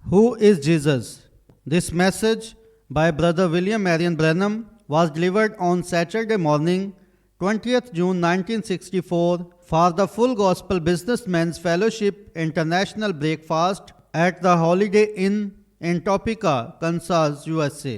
Who is Jesus? This message by Brother William Marion Branham was delivered on Saturday morning, 20th June 1964 for the Full Gospel Businessmen's Fellowship International Breakfast at the Holiday Inn in Topeka, Kansas, USA.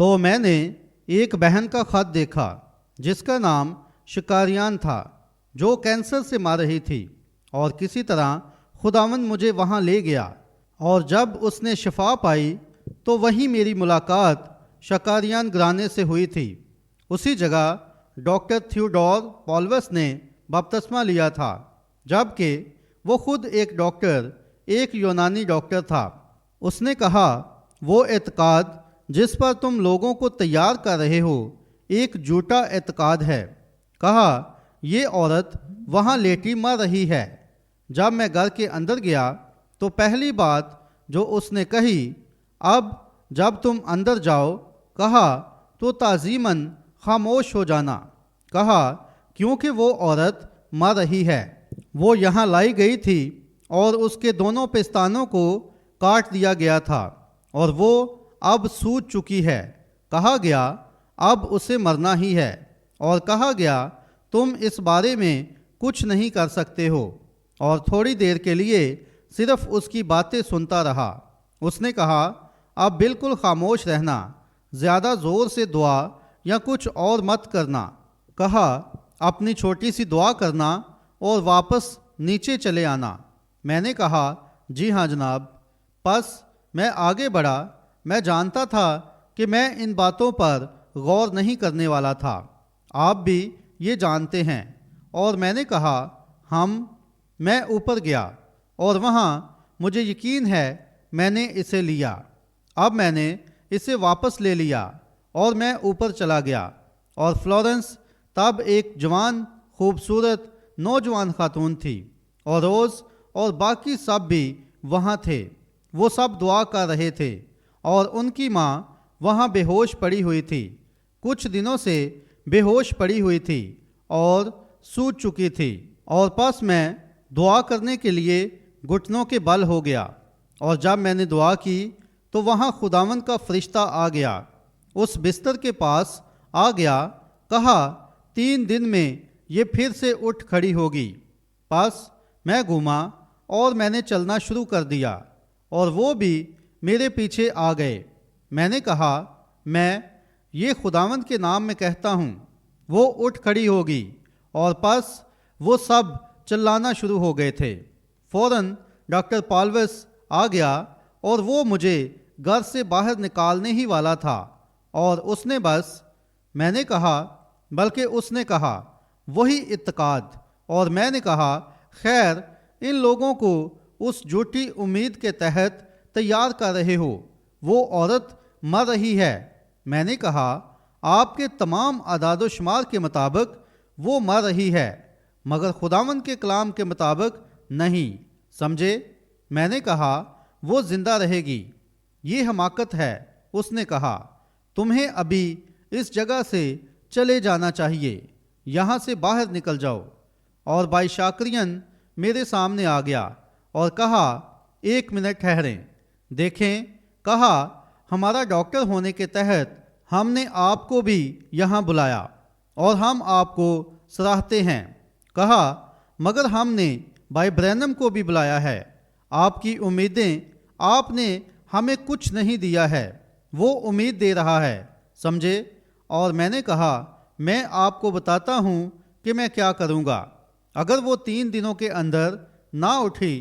تو میں نے ایک بہن کا خط دیکھا جس کا نام شکاریان تھا، جو کینسر سے مر رہی تھی، اور کسی طرح خداوند مجھے وہاں لے گیا، اور جب اس نے شفا پائی تو وہیں میری ملاقات شکاریان گرانے سے ہوئی تھی۔ اسی جگہ ڈاکٹر تھیوڈور پالوس نے بپتسمہ لیا تھا، جبکہ وہ خود ایک ڈاکٹر، ایک یونانی ڈاکٹر تھا۔ اس نے کہا، وہ اعتقاد جس پر تم لوگوں کو تیار کر رہے ہو ایک جھوٹا اعتقاد ہے۔ کہا، یہ عورت وہاں لیٹی مر رہی ہے۔ جب میں گھر کے اندر گیا تو پہلی بات جو اس نے کہی، اب جب تم اندر جاؤ، کہا تو تعظیماً خاموش ہو جانا۔ کہا، کیونکہ وہ عورت مر رہی ہے۔ وہ یہاں لائی گئی تھی اور اس کے دونوں پستانوں کو کاٹ دیا گیا تھا، اور وہ اب سوج چکی ہے۔ کہا گیا، اب اسے مرنا ہی ہے، اور کہا گیا، تم اس بارے میں کچھ نہیں کر سکتے ہو، اور تھوڑی دیر کے لیے صرف اس کی باتیں سنتا رہا۔ اس نے کہا، اب بالکل خاموش رہنا، زیادہ زور سے دعا یا کچھ اور مت کرنا۔ کہا، اپنی چھوٹی سی دعا کرنا اور واپس نیچے چلے آنا۔ میں نے کہا، جی ہاں جناب۔ پس میں آگے بڑھا۔ میں جانتا تھا کہ میں ان باتوں پر غور نہیں کرنے والا تھا، آپ بھی یہ جانتے ہیں۔ اور میں نے کہا، میں اوپر گیا، اور وہاں مجھے یقین ہے میں نے اسے لیا۔ اب میں نے اسے واپس لے لیا، اور میں اوپر چلا گیا، اور فلورنس تب ایک جوان خوبصورت نوجوان خاتون تھی، اور روز اور باقی سب بھی وہاں تھے۔ وہ سب دعا کر رہے تھے، اور ان کی ماں وہاں بے ہوش پڑی ہوئی تھی، کچھ دنوں سے بے ہوش پڑی ہوئی تھی اور سوج چکی تھی۔ اور پس میں دعا کرنے کے لیے گھٹنوں کے بل ہو گیا، اور جب میں نے دعا کی تو وہاں خداوند کا فرشتہ آ گیا، اس بستر کے پاس آ گیا۔ کہا، 3 دن میں یہ پھر سے اٹھ کھڑی ہوگی۔ پس میں گھوما اور میں نے چلنا شروع کر دیا، اور وہ بھی میرے پیچھے آ گئے۔ میں نے کہا، میں یہ خداوند کے نام میں کہتا ہوں، وہ اٹھ کھڑی ہوگی۔ اور پس وہ سب چلانا شروع ہو گئے تھے۔ فوراً ڈاکٹر پالوس آ گیا، اور وہ مجھے گھر سے باہر نکالنے ہی والا تھا، اور اس نے میں نے کہا، بلکہ اس نے کہا، وہی اعتقاد۔ اور میں نے کہا، خیر، ان لوگوں کو اس جھوٹی امید کے تحت تیار کر رہے ہو، وہ عورت مر رہی ہے۔ میں نے کہا، آپ کے تمام اعداد و شمار کے مطابق وہ مر رہی ہے، مگر خداوند کے کلام کے مطابق نہیں، سمجھے؟ میں نے کہا، وہ زندہ رہے گی۔ یہ حماقت ہے۔ اس نے کہا، تمہیں ابھی اس جگہ سے چلے جانا چاہیے، یہاں سے باہر نکل جاؤ۔ اور بھائی شاکرین میرے سامنے آ گیا اور کہا، 1 منٹ ٹھہریں، دیکھیں۔ کہا، ہمارا ڈاکٹر ہونے کے تحت ہم نے آپ کو بھی یہاں بلایا، اور ہم آپ کو سراہتے ہیں۔ کہا، مگر ہم نے بھائی برینم کو بھی بلایا ہے۔ آپ کی امیدیں آپ نے ہمیں کچھ نہیں دیا ہے، وہ امید دے رہا ہے، سمجھے؟ اور میں نے کہا، میں آپ کو بتاتا ہوں کہ میں کیا کروں گا۔ اگر وہ 3 دنوں کے اندر نہ اٹھی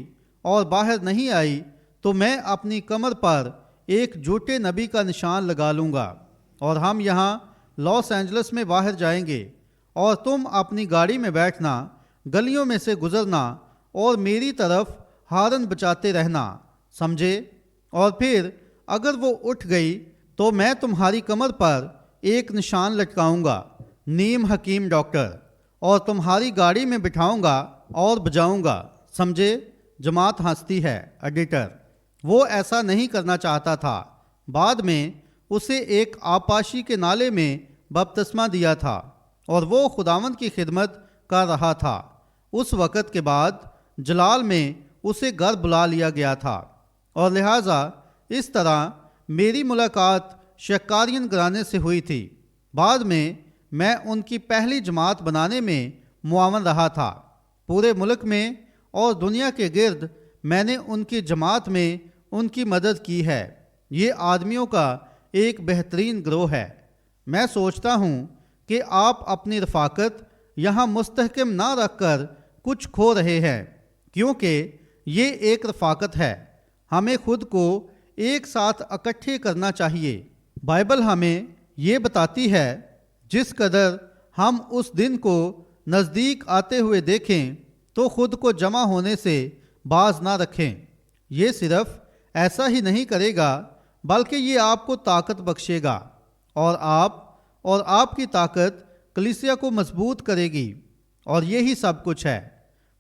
اور باہر نہیں آئی تو میں اپنی کمر پر ایک جھوٹے نبی کا نشان لگا لوں گا، اور ہم یہاں لاس اینجلس میں باہر جائیں گے، اور تم اپنی گاڑی میں بیٹھنا، گلیوں میں سے گزرنا اور میری طرف ہارن بجاتے رہنا، سمجھے؟ اور پھر اگر وہ اٹھ گئی تو میں تمہاری کمر پر ایک نشان لٹکاؤں گا، نیم حکیم ڈاکٹر، اور تمہاری گاڑی میں بٹھاؤں گا اور بجاؤں گا، سمجھے؟ جماعت ہنستی ہے۔ ایڈیٹر، وہ ایسا نہیں کرنا چاہتا تھا۔ بعد میں اسے ایک آبپاشی کے نالے میں بپتسمہ دیا تھا، اور وہ خداوند کی خدمت کر رہا تھا۔ اس وقت کے بعد جلال میں اسے گھر بلا لیا گیا تھا، اور لہٰذا اس طرح میری ملاقات شکارین گرانے سے ہوئی تھی۔ بعد میں ان کی پہلی جماعت بنانے میں معاون رہا تھا۔ پورے ملک میں اور دنیا کے گرد میں نے ان کی جماعت میں ان کی مدد کی ہے۔ یہ آدمیوں کا ایک بہترین گروہ ہے۔ میں سوچتا ہوں کہ آپ اپنی رفاقت یہاں مستحکم نہ رکھ کر کچھ کھو رہے ہیں، کیونکہ یہ ایک رفاقت ہے۔ ہمیں خود کو ایک ساتھ اکٹھے کرنا چاہیے۔ بائبل ہمیں یہ بتاتی ہے جس قدر ہم اس دن کو نزدیک آتے ہوئے دیکھیں تو خود کو جمع ہونے سے باز نہ رکھیں۔ یہ صرف ایسا ہی نہیں کرے گا بلکہ یہ آپ کو طاقت بخشے گا، اور آپ کی طاقت کلیسیا کو مضبوط کرے گی، اور یہی سب کچھ ہے۔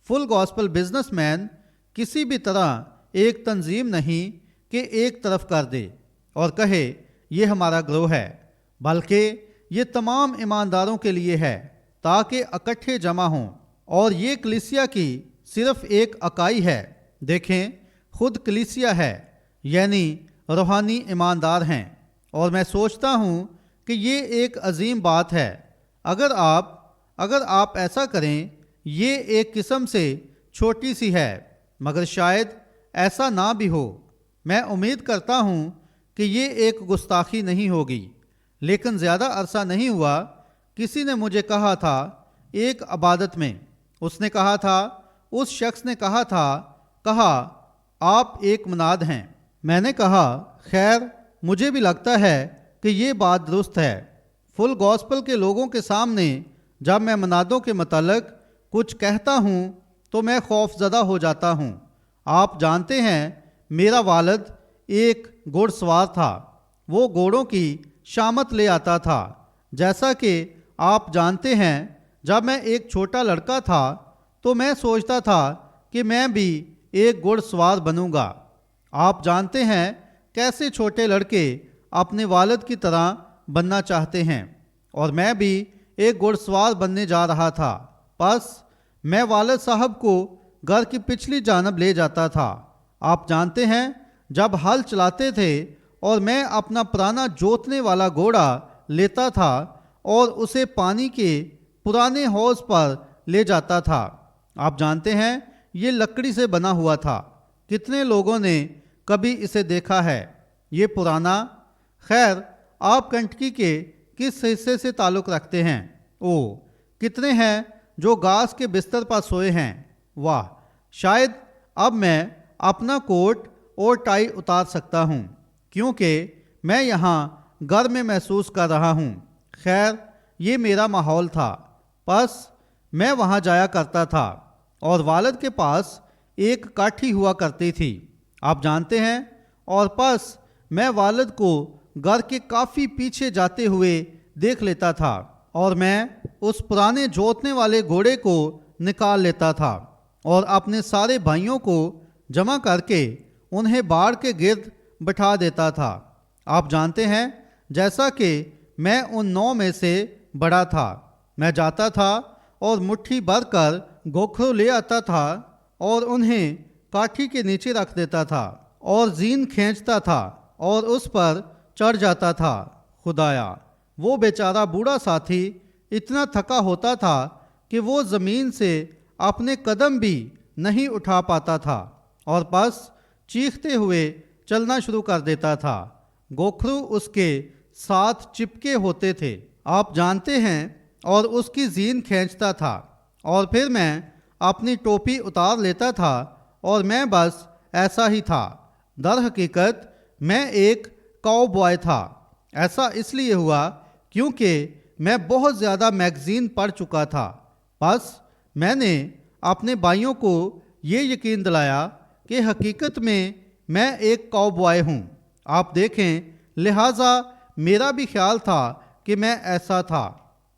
فل گاسپل بزنس مین کسی بھی طرح ایک تنظیم نہیں کہ ایک طرف کر دے اور کہے یہ ہمارا گروہ ہے، بلکہ یہ تمام ایمانداروں کے لیے ہے تاکہ اکٹھے جمع ہوں، اور یہ کلیسیا کی صرف ایک اکائی ہے۔ دیکھیں، خود کلیسیا ہے، یعنی روحانی ایماندار ہیں، اور میں سوچتا ہوں کہ یہ ایک عظیم بات ہے۔ اگر آپ ایسا کریں، یہ ایک قسم سے چھوٹی سی ہے، مگر شاید ایسا نہ بھی ہو۔ میں امید کرتا ہوں کہ یہ ایک گستاخی نہیں ہوگی، لیکن زیادہ عرصہ نہیں ہوا کسی نے مجھے کہا تھا ایک عبادت میں، اس نے کہا تھا، اس شخص نے کہا آپ ایک مناد ہیں۔ میں نے کہا خیر، مجھے بھی لگتا ہے کہ یہ بات درست ہے۔ فل گاسپل کے لوگوں کے سامنے جب میں منادوں کے متعلق کچھ کہتا ہوں تو میں خوف زدہ ہو جاتا ہوں۔ آپ جانتے ہیں میرا والد ایک گھوڑ سوار تھا، وہ گھوڑوں کی شامت لے آتا تھا۔ جیسا کہ آپ جانتے ہیں جب میں ایک چھوٹا لڑکا تھا تو میں سوچتا تھا کہ میں بھی ایک گھوڑ سوار بنوں گا۔ آپ جانتے ہیں کیسے چھوٹے لڑکے اپنے والد کی طرح بننا چاہتے ہیں، اور میں بھی ایک گھوڑ سوار بننے جا رہا تھا۔ بس میں والد صاحب کو گھر کی پچھلی جانب لے جاتا تھا۔ آپ جانتے ہیں جب ہل چلاتے تھے اور میں اپنا پرانا جوتنے والا گھوڑا لیتا تھا اور اسے پانی کے پرانے حوض پر لے جاتا تھا۔ آپ جانتے ہیں یہ لکڑی سے بنا ہوا تھا۔ کتنے لوگوں نے کبھی اسے دیکھا ہے؟ یہ پرانا، خیر آپ کنٹکی کے کس حصے سے تعلق رکھتے ہیں؟ کتنے ہیں جو گھاس کے بستر پر سوئے ہیں؟ واہ، شاید اب میں اپنا کوٹ اور ٹائی اتار سکتا ہوں کیونکہ میں یہاں گھر میں محسوس کر رہا ہوں۔ خیر یہ میرا ماحول تھا، بس میں وہاں جایا کرتا تھا، اور والد کے پاس ایک کاٹھی ہوا کرتی تھی، آپ جانتے ہیں، اور پس میں والد کو گھر کے کافی پیچھے جاتے ہوئے دیکھ لیتا تھا، اور میں اس پرانے جوتنے والے گھوڑے کو نکال لیتا تھا اور اپنے سارے بھائیوں کو جمع کر کے انہیں باڑ کے گرد بٹھا دیتا تھا۔ آپ جانتے ہیں جیسا کہ میں ان 9 میں سے بڑا تھا، میں جاتا تھا اور مٹھی بھر کر گوکھرو لے آتا تھا اور انہیں کاٹھی کے نیچے رکھ دیتا تھا اور زین کھینچتا تھا اور اس پر چڑھ جاتا تھا۔ خدایا، وہ بیچارہ بوڑھا ساتھی اتنا تھکا ہوتا تھا کہ وہ زمین سے اپنے قدم بھی نہیں اٹھا پاتا تھا، اور بس چیختے ہوئے چلنا شروع کر دیتا تھا۔ گوکھرو اس کے ساتھ چپکے ہوتے تھے، آپ جانتے ہیں، اور اس کی زین کھینچتا تھا، اور پھر میں اپنی ٹوپی اتار لیتا تھا اور میں بس ایسا ہی تھا۔ در حقیقت میں ایک کاؤ بوائے تھا۔ ایسا اس لیے ہوا کیونکہ میں بہت زیادہ میگزین پڑھ چکا تھا۔ بس میں نے اپنے بھائیوں کو یہ یقین دلایا کہ حقیقت میں ایک کاؤ بوائے ہوں۔ آپ دیکھیں، لہٰذا میرا بھی خیال تھا کہ میں ایسا تھا۔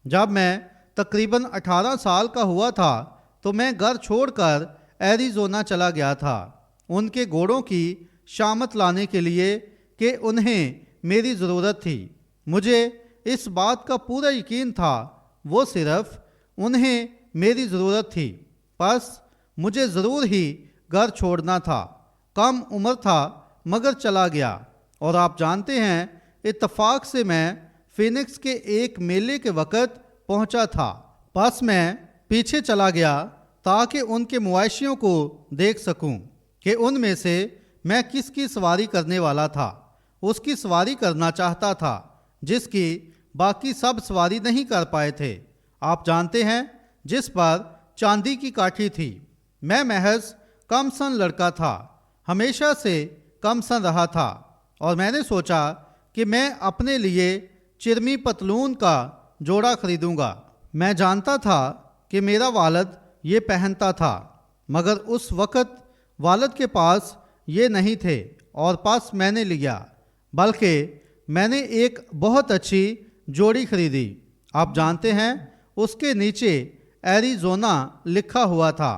جب میں تقریباً 18 سال کا ہوا تھا تو میں گھر چھوڑ کر ایریزونا چلا گیا تھا ان کے گھوڑوں کی شامت لانے کے لیے کہ انہیں میری ضرورت تھی۔ مجھے اس بات کا پورا یقین تھا وہ صرف انہیں میری ضرورت تھی، بس مجھے ضرور ہی گھر چھوڑنا تھا۔ کم عمر تھا مگر چلا گیا، اور آپ جانتے ہیں اتفاق سے میں فینکس کے ایک میلے کے وقت پہنچا تھا۔ بس میں پیچھے چلا گیا تاکہ ان کے مویشیوں کو دیکھ سکوں کہ ان میں سے میں کس کی سواری کرنے والا تھا۔ اس کی سواری کرنا چاہتا تھا جس کی باقی سب سواری نہیں کر پائے تھے۔ آپ جانتے ہیں جس پر چاندی کی کاٹھی تھی۔ میں محض کم سن لڑکا تھا، ہمیشہ سے کم سن رہا تھا، اور میں نے سوچا کہ میں اپنے لیے چرمی پتلون کا جوڑا خریدوں گا۔ میں جانتا تھا کہ میرا والد یہ پہنتا تھا، مگر اس وقت والد کے پاس یہ نہیں تھے، اور پاس میں نے لیا، بلکہ میں نے ایک بہت اچھی جوڑی خریدی۔ آپ جانتے ہیں اس کے نیچے ایریزونا لکھا ہوا تھا،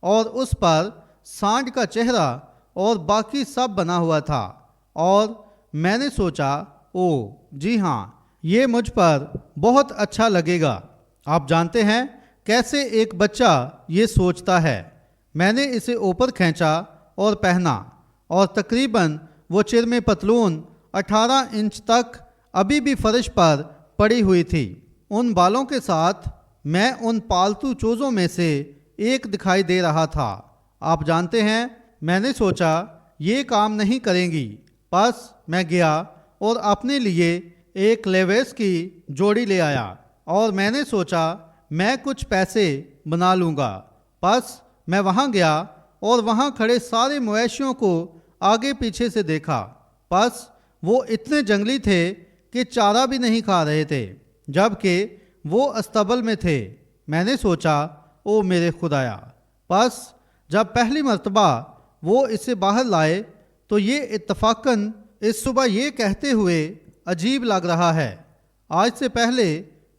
اور اس پر سانڈ کا چہرہ اور باقی سب بنا ہوا تھا، اور میں نے سوچا جی ہاں، یہ مجھ پر بہت اچھا لگے گا۔ آپ جانتے ہیں کیسے ایک بچہ یہ سوچتا ہے۔ میں نے اسے اوپر کھینچا اور پہنا، اور تقریباً وہ چرم پتلون 18 انچ تک ابھی بھی فرش پر پڑی ہوئی تھی۔ ان بالوں کے ساتھ میں ان پالتو چوزوں میں سے ایک دکھائی دے رہا تھا۔ آپ جانتے ہیں میں نے سوچا یہ کام نہیں کریں گی، پس میں گیا اور اپنے لیے ایک لیویس کی جوڑی لے آیا، اور میں نے سوچا میں کچھ پیسے بنا لوں گا۔ پس میں وہاں گیا اور وہاں کھڑے سارے مویشیوں کو آگے پیچھے سے دیکھا۔ پس وہ اتنے جنگلی تھے کہ چارہ بھی نہیں کھا رہے تھے، جبکہ وہ استبل میں تھے۔ میں نے سوچا میرے خدایا۔ پس جب پہلی مرتبہ وہ اسے باہر لائے تو یہ اتفاقاً اس صبح یہ کہتے ہوئے عجیب لگ رہا ہے، آج سے پہلے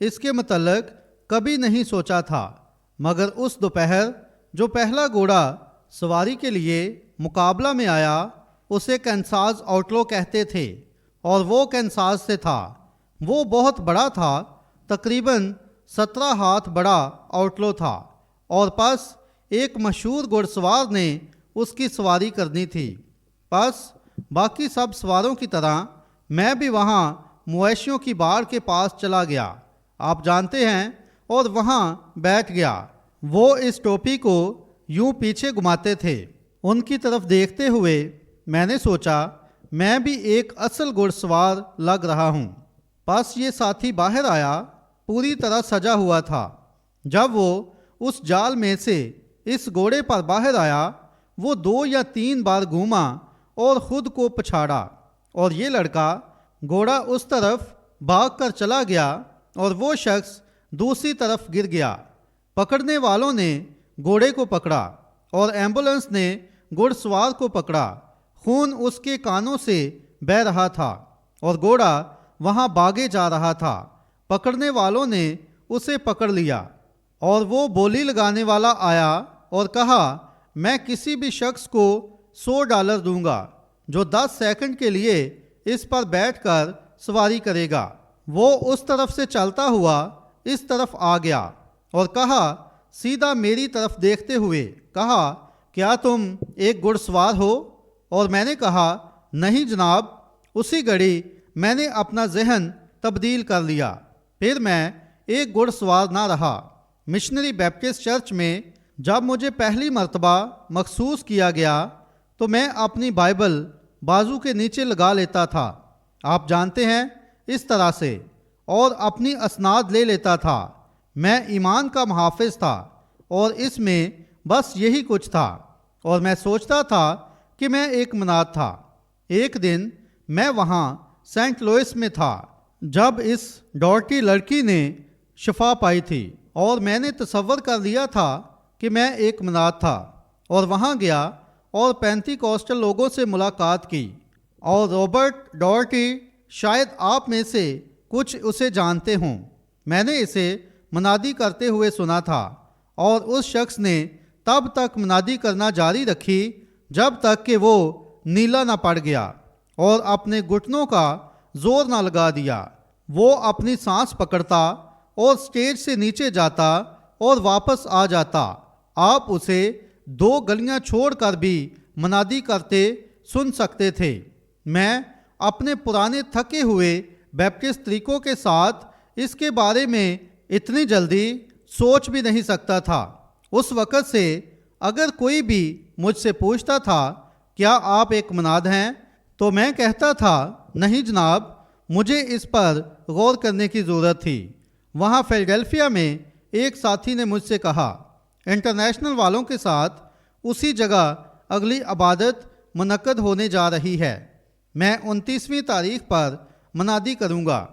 اس کے متعلق کبھی نہیں سوچا تھا، مگر اس دوپہر جو پہلا گھوڑا سواری کے لیے مقابلہ میں آیا اسے کینساس آؤٹلو کہتے تھے، اور وہ کینساس سے تھا۔ وہ بہت بڑا تھا، تقریباً 17 ہاتھ بڑا آؤٹلو تھا، اور پس ایک مشہور گھڑ سوار نے اس کی سواری کرنی تھی۔ پس باقی سب سواروں کی طرح میں بھی وہاں مویشیوں کی باڑ کے پاس چلا گیا، آپ جانتے ہیں، اور وہاں بیٹھ گیا۔ وہ اس ٹوپی کو یوں پیچھے گھماتے تھے۔ ان کی طرف دیکھتے ہوئے میں نے سوچا میں بھی ایک اصل گھڑ سوار لگ رہا ہوں۔ پس یہ ساتھی باہر آیا، پوری طرح سجا ہوا تھا۔ جب وہ اس جال میں سے اس گھوڑے پر باہر آیا، وہ 2 یا 3 بار گھوما اور خود کو پچھاڑا، اور یہ لڑکا گھوڑا اس طرف بھاگ کر چلا گیا اور وہ شخص دوسری طرف گر گیا۔ پکڑنے والوں نے گھوڑے کو پکڑا اور ایمبولینس نے گھڑ سوار کو پکڑا۔ خون اس کے کانوں سے بہہ رہا تھا اور گھوڑا وہاں بھاگے جا رہا تھا۔ پکڑنے والوں نے اسے پکڑ لیا، اور وہ بولی لگانے والا آیا اور کہا میں کسی بھی شخص کو $100 دوں گا جو 10 سیکنڈ کے لیے اس پر بیٹھ کر سواری کرے گا۔ وہ اس طرف سے چلتا ہوا اس طرف آ گیا اور کہا، سیدھا میری طرف دیکھتے ہوئے کہا، کیا تم ایک گھڑ سوار ہو؟ اور میں نے کہا، نہیں جناب۔ اسی گھڑی میں نے اپنا ذہن تبدیل کر لیا، پھر میں ایک گھڑ سوار نہ رہا۔ مشنری بیپٹسٹ چرچ میں جب مجھے پہلی مرتبہ مخصوص کیا گیا تو میں اپنی بائبل بازو کے نیچے لگا لیتا تھا، آپ جانتے ہیں، اس طرح سے، اور اپنی اسناد لے لیتا تھا۔ میں ایمان کا محافظ تھا اور اس میں بس یہی کچھ تھا، اور میں سوچتا تھا کہ میں ایک مناد تھا۔ ایک دن میں وہاں سینٹ لوئس میں تھا جب اس ڈورٹی لڑکی نے شفا پائی تھی، اور میں نے تصور کر لیا تھا کہ میں ایک مناد تھا، اور وہاں گیا اور پینتی کوسٹل لوگوں سے ملاقات کی، اور رابرٹ ڈورٹی، شاید آپ میں سے کچھ اسے جانتے ہوں، میں نے اسے منادی کرتے ہوئے سنا تھا، اور اس شخص نے تب تک منادی کرنا جاری رکھی جب تک کہ وہ نیلا نہ پڑ گیا اور اپنے گھٹنوں کا زور نہ لگا دیا۔ وہ اپنی سانس پکڑتا اور سٹیج سے نیچے جاتا اور واپس آ جاتا۔ آپ اسے 2 گلیاں چھوڑ کر بھی منادی کرتے سن سکتے تھے۔ میں اپنے پرانے تھکے ہوئے بیپٹسٹ طریقوں کے ساتھ اس کے بارے میں اتنی جلدی سوچ بھی نہیں سکتا تھا۔ اس وقت سے اگر کوئی بھی مجھ سے پوچھتا تھا کیا آپ ایک مناد ہیں، تو میں کہتا تھا نہیں جناب، مجھے اس پر غور کرنے کی ضرورت تھی۔ وہاں فیلڈیلفیا میں ایک ساتھی نے مجھ سے کہا، انٹرنیشنل والوں کے ساتھ اسی جگہ اگلی عبادت منعقد ہونے جا رہی ہے، میں 29ویں تاریخ پر منادی کروں گا۔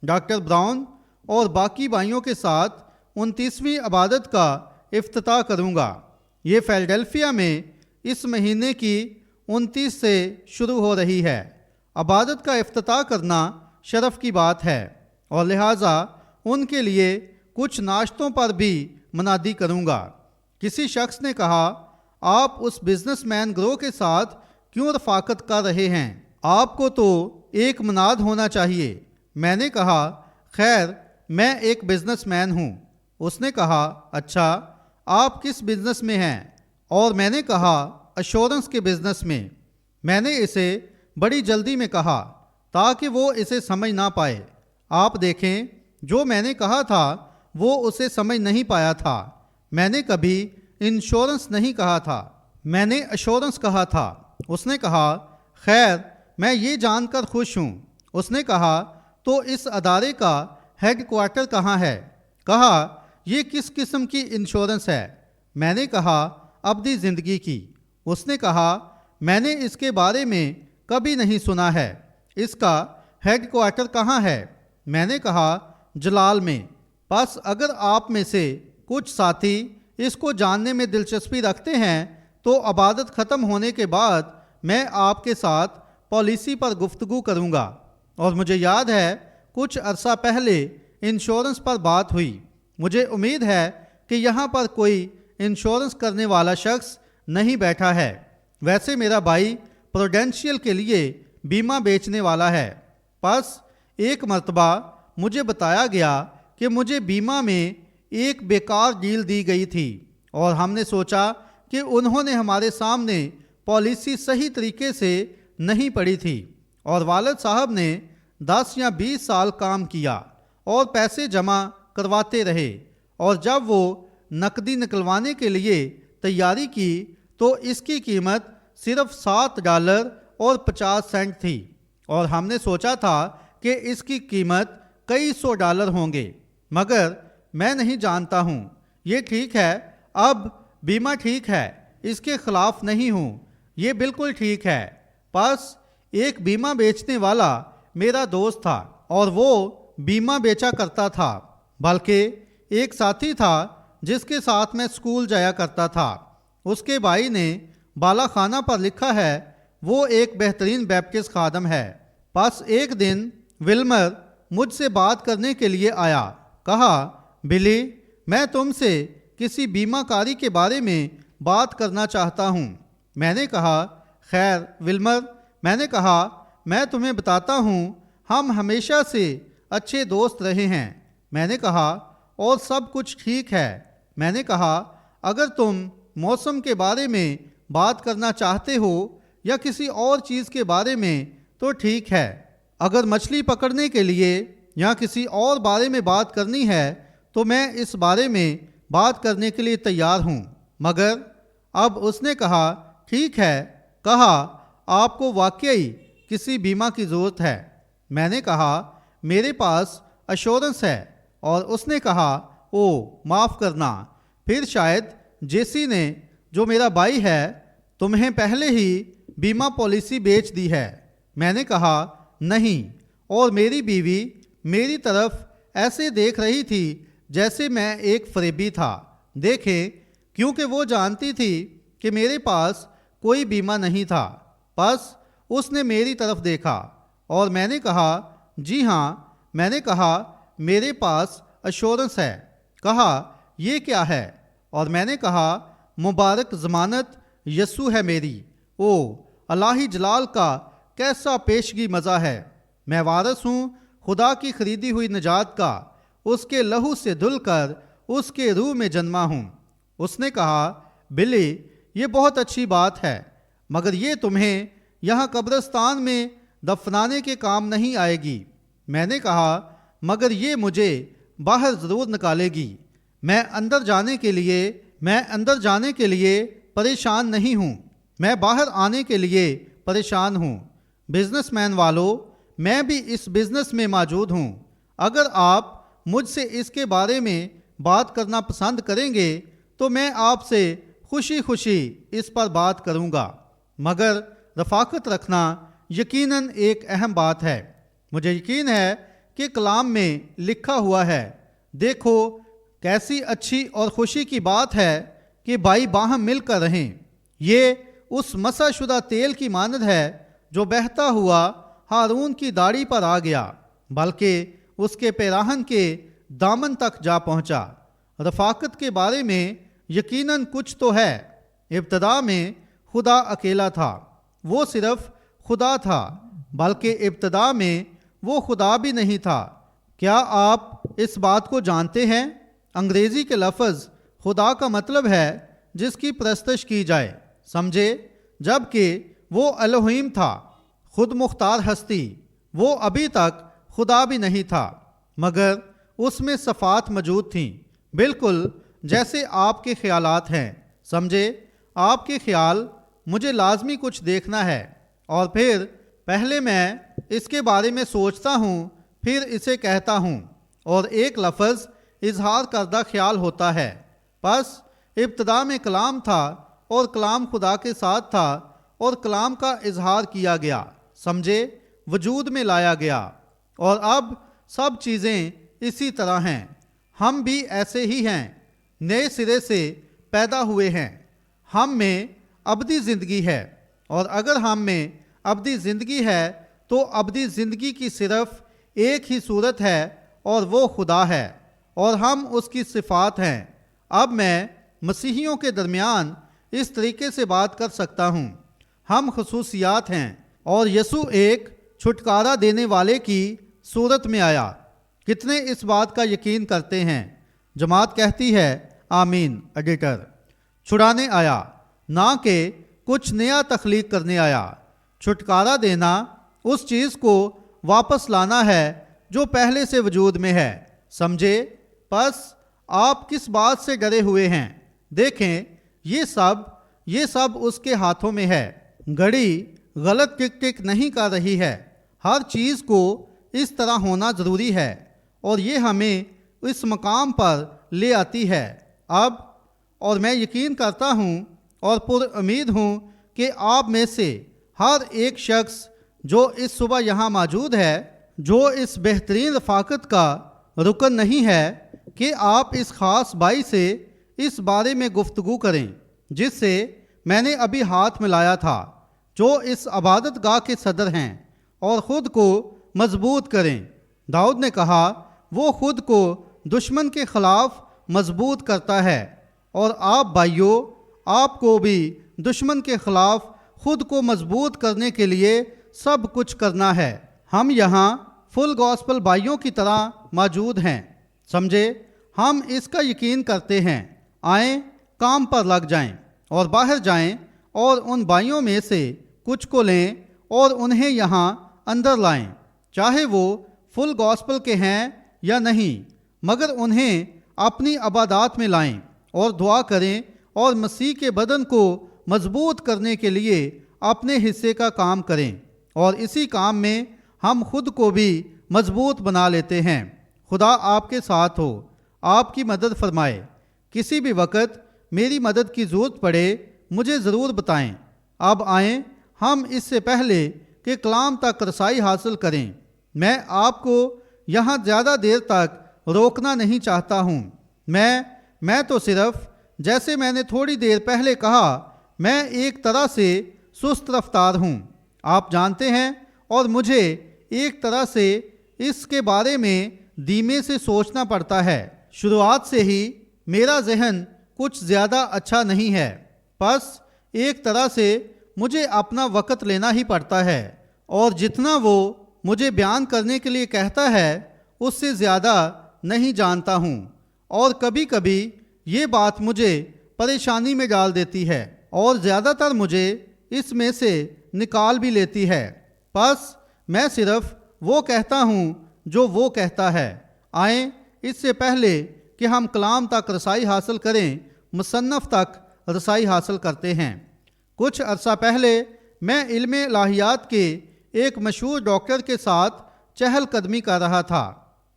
ڈاکٹر براؤن اور باقی بھائیوں کے ساتھ 29ویں عبادت کا افتتاح کروں گا۔ یہ فیلڈیلفیا میں اس مہینے کی 29 سے شروع ہو رہی ہے۔ عبادت کا افتتاح کرنا شرف کی بات ہے، اور لہٰذا ان کے لیے کچھ ناشتوں پر بھی منادی کروں گا۔ کسی شخص نے کہا، آپ اس بزنس مین گروہ کے ساتھ کیوں رفاقت کر رہے ہیں؟ آپ کو تو ایک مناد ہونا چاہیے۔ میں نے کہا، خیر، میں ایک بزنس مین ہوں۔ اس نے کہا، اچھا، آپ کس بزنس میں ہیں؟ اور میں نے کہا، ایشورنس کے بزنس میں۔ میں نے اسے بڑی جلدی میں کہا تاکہ وہ اسے سمجھ نہ پائے۔ آپ دیکھیں، جو میں نے کہا تھا وہ اسے سمجھ نہیں پایا تھا۔ میں نے کبھی انشورنس نہیں کہا تھا، میں نے ایشورنس کہا تھا۔ اس نے کہا، خیر، میں یہ جان کر خوش ہوں۔ اس نے کہا، تو اس ادارے کا ہیڈ کوارٹر کہاں ہے؟ کہا، یہ کس قسم کی انشورنس ہے؟ میں نے کہا، ابدی زندگی کی۔ اس نے کہا، میں نے اس کے بارے میں کبھی نہیں سنا ہے، اس کا ہیڈ کوارٹر کہاں ہے؟ میں نے کہا، جلال میں۔ بس اگر آپ میں سے کچھ ساتھی اس کو جاننے میں دلچسپی رکھتے ہیں تو عبادت ختم ہونے کے بعد میں آپ کے ساتھ پالیسی پر گفتگو کروں گا۔ اور مجھے یاد ہے کچھ عرصہ پہلے انشورنس پر بات ہوئی۔ مجھے امید ہے کہ یہاں پر کوئی انشورنس کرنے والا شخص نہیں بیٹھا ہے۔ ویسے میرا بھائی پروڈینشیل کے لیے بیمہ بیچنے والا ہے۔ پس ایک مرتبہ مجھے بتایا گیا کہ مجھے بیمہ میں ایک بیکار ڈیل دی گئی تھی، اور ہم نے سوچا کہ انہوں نے ہمارے سامنے پالیسی صحیح طریقے سے نہیں پڑھی تھی، اور والد صاحب نے 10 یا 20 سال کام کیا اور پیسے جمع کرواتے رہے، اور جب وہ نقدی نکلوانے کے لیے تیاری کی تو اس کی قیمت صرف $7 اور 50 سینٹ تھی، اور ہم نے سوچا تھا کہ اس کی قیمت کئی $100 ہوں گے، مگر میں نہیں جانتا ہوں۔ یہ ٹھیک ہے، اب بیمہ ٹھیک ہے، اس کے خلاف نہیں ہوں، یہ بالکل ٹھیک ہے۔ پس ایک بیمہ بیچنے والا میرا دوست تھا، اور وہ بیمہ بیچا کرتا تھا، بلکہ ایک ساتھی تھا جس کے ساتھ میں اسکول جایا کرتا تھا۔ اس کے بھائی نے بالا خانہ پر لکھا ہے وہ ایک بہترین بیپٹسٹ خادم ہے۔ پس ایک دن ولمر مجھ سے بات کرنے کے لیے آیا۔ کہا، بلی، میں تم سے کسی بیمہ کاری کے بارے میں بات کرنا چاہتا ہوں۔ میں نے کہا، خیر ولمر، میں نے کہا، میں تمہیں بتاتا ہوں، ہم ہمیشہ سے اچھے دوست رہے ہیں۔ میں نے کہا، اور سب کچھ ٹھیک ہے۔ میں نے کہا، اگر تم موسم کے بارے میں بات کرنا چاہتے ہو یا کسی اور چیز کے بارے میں تو ٹھیک ہے، اگر مچھلی پکڑنے کے لیے یا کسی اور بارے میں بات کرنی ہے تو میں اس بارے میں بات کرنے کے لیے تیار ہوں۔ مگر اب اس نے کہا، ٹھیک ہے، کہا، آپ کو واقعی کسی بیمہ کی ضرورت ہے؟ میں نے کہا، میرے پاس ایشورنس ہے۔ اور اس نے کہا، او معاف کرنا، پھر شاید جیسی نے، جو میرا بھائی ہے، تمہیں پہلے ہی بیمہ پالیسی بیچ دی ہے۔ میں نے کہا، نہیں، اور میری بیوی میری طرف ایسے دیکھ رہی تھی جیسے میں ایک فریبی تھا۔ دیکھیں، کیونکہ وہ جانتی تھی کہ میرے پاس کوئی بیمہ نہیں تھا۔ پس اس نے میری طرف دیکھا اور میں نے کہا، جی ہاں۔ میں نے کہا، میرے پاس ایشورنس ہے۔ کہا، یہ کیا ہے؟ اور میں نے کہا، مبارک ضمانت یسوع ہے میری۔ او الہی جلال کا کیسا پیشگی مزہ ہے! میں وارث ہوں خدا کی خریدی ہوئی نجات کا، اس کے لہو سے دھل کر اس کے روح میں جنما ہوں۔ اس نے کہا، بلی، یہ بہت اچھی بات ہے، مگر یہ تمہیں یہاں قبرستان میں دفنانے کے کام نہیں آئے گی۔ میں نے کہا، مگر یہ مجھے باہر ضرور نکالے گی۔ میں اندر جانے کے لیے پریشان نہیں ہوں، میں باہر آنے کے لیے پریشان ہوں۔ بزنس مین والو، میں بھی اس بزنس میں موجود ہوں۔ اگر آپ مجھ سے اس کے بارے میں بات کرنا پسند کریں گے تو میں آپ سے خوشی خوشی اس پر بات کروں گا، مگر رفاقت رکھنا یقیناً ایک اہم بات ہے۔ مجھے یقین ہے کہ کلام میں لکھا ہوا ہے، دیکھو کیسی اچھی اور خوشی کی بات ہے کہ بھائی باہم مل کر رہیں۔ یہ اس مسح شدہ تیل کی مانند ہے جو بہتا ہوا ہارون کی داڑھی پر آ گیا، بلکہ اس کے پیراہن کے دامن تک جا پہنچا۔ رفاقت کے بارے میں یقیناً کچھ تو ہے۔ ابتدا میں خدا اکیلا تھا، وہ صرف خدا تھا، بلکہ ابتدا میں وہ خدا بھی نہیں تھا۔ کیا آپ اس بات کو جانتے ہیں؟ انگریزی کے لفظ خدا کا مطلب ہے جس کی پرستش کی جائے، سمجھے؟ جبکہ وہ الوہیم تھا، خود مختار ہستی، وہ ابھی تک خدا بھی نہیں تھا، مگر اس میں صفات موجود تھیں، بالکل جیسے آپ کے خیالات ہیں، سمجھے؟ آپ کے خیال، مجھے لازمی کچھ دیکھنا ہے اور پھر پہلے میں اس کے بارے میں سوچتا ہوں، پھر اسے کہتا ہوں، اور ایک لفظ اظہار کردہ خیال ہوتا ہے۔ پس ابتدا میں کلام تھا اور کلام خدا کے ساتھ تھا اور کلام کا اظہار کیا گیا، سمجھے؟ وجود میں لایا گیا، اور اب سب چیزیں اسی طرح ہیں۔ ہم بھی ایسے ہی ہیں، نئے سرے سے پیدا ہوئے ہیں۔ ہم میں ابدی زندگی ہے، اور اگر ہم میں ابدی زندگی ہے تو ابدی زندگی کی صرف ایک ہی صورت ہے اور وہ خدا ہے، اور ہم اس کی صفات ہیں۔ اب میں مسیحیوں کے درمیان اس طریقے سے بات کر سکتا ہوں، ہم خصوصیات ہیں، اور یسوع ایک چھٹکارا دینے والے کی صورت میں آیا۔ کتنے اس بات کا یقین کرتے ہیں؟ جماعت کہتی ہے آمین۔ ایڈیٹر: چھڑانے آیا، نہ کہ کچھ نیا تخلیق کرنے آیا۔ چھٹکارا دینا اس چیز کو واپس لانا ہے جو پہلے سے وجود میں ہے، سمجھے؟ پس آپ کس بات سے ڈرے ہوئے ہیں؟ دیکھیں، یہ سب اس کے ہاتھوں میں ہے۔ گھڑی غلط ٹک ٹک نہیں کر رہی ہے، ہر چیز کو اس طرح ہونا ضروری ہے، اور یہ ہمیں اس مقام پر لے آتی ہے۔ اب اور میں یقین کرتا ہوں اور پر امید ہوں کہ آپ میں سے ہر ایک شخص جو اس صبح یہاں موجود ہے، جو اس بہترین رفاقت کا رکن نہیں ہے، کہ آپ اس خاص بھائی سے اس بارے میں گفتگو کریں جس سے میں نے ابھی ہاتھ ملایا تھا، جو اس عبادت گاہ کے صدر ہیں، اور خود کو مضبوط کریں۔ داؤد نے کہا وہ خود کو دشمن کے خلاف مضبوط کرتا ہے، اور آپ بھائیوں، آپ کو بھی دشمن کے خلاف خود کو مضبوط کرنے کے لیے سب کچھ کرنا ہے۔ ہم یہاں فل گاسپل بھائیوں کی طرح موجود ہیں، سمجھے؟ ہم اس کا یقین کرتے ہیں۔ آئیں، کام پر لگ جائیں اور باہر جائیں اور ان بھائیوں میں سے کچھ کو لیں اور انہیں یہاں اندر لائیں، چاہے وہ فل گاسپل کے ہیں یا نہیں، مگر انہیں اپنی عبادات میں لائیں اور دعا کریں اور مسیح کے بدن کو مضبوط کرنے کے لیے اپنے حصے کا کام کریں، اور اسی کام میں ہم خود کو بھی مضبوط بنا لیتے ہیں۔ خدا آپ کے ساتھ ہو، آپ کی مدد فرمائے۔ کسی بھی وقت میری مدد کی ضرورت پڑے مجھے ضرور بتائیں۔ اب آئیں، ہم اس سے پہلے کہ کلام تک رسائی حاصل کریں، میں آپ کو یہاں زیادہ دیر تک روکنا نہیں چاہتا ہوں۔ میں تو صرف، جیسے میں نے تھوڑی دیر پہلے کہا، میں ایک طرح سے سست رفتار ہوں، آپ جانتے ہیں، اور مجھے ایک طرح سے اس کے بارے میں دھیمے سے سوچنا پڑتا ہے۔ شروعات سے ہی میرا ذہن کچھ زیادہ اچھا نہیں ہے، پس ایک طرح سے مجھے اپنا وقت لینا ہی پڑتا ہے، اور جتنا وہ مجھے بیان کرنے کے لیے کہتا ہے اس سے زیادہ نہیں جانتا ہوں، اور کبھی کبھی یہ بات مجھے پریشانی میں ڈال دیتی ہے، اور زیادہ تر مجھے اس میں سے نکال بھی لیتی ہے۔ پس میں صرف وہ کہتا ہوں جو وہ کہتا ہے۔ آئیں، اس سے پہلے کہ ہم کلام تک رسائی حاصل کریں، مصنف تک رسائی حاصل کرتے ہیں۔ کچھ عرصہ پہلے میں علم الہیات کے ایک مشہور ڈاکٹر کے ساتھ چہل قدمی کر رہا تھا۔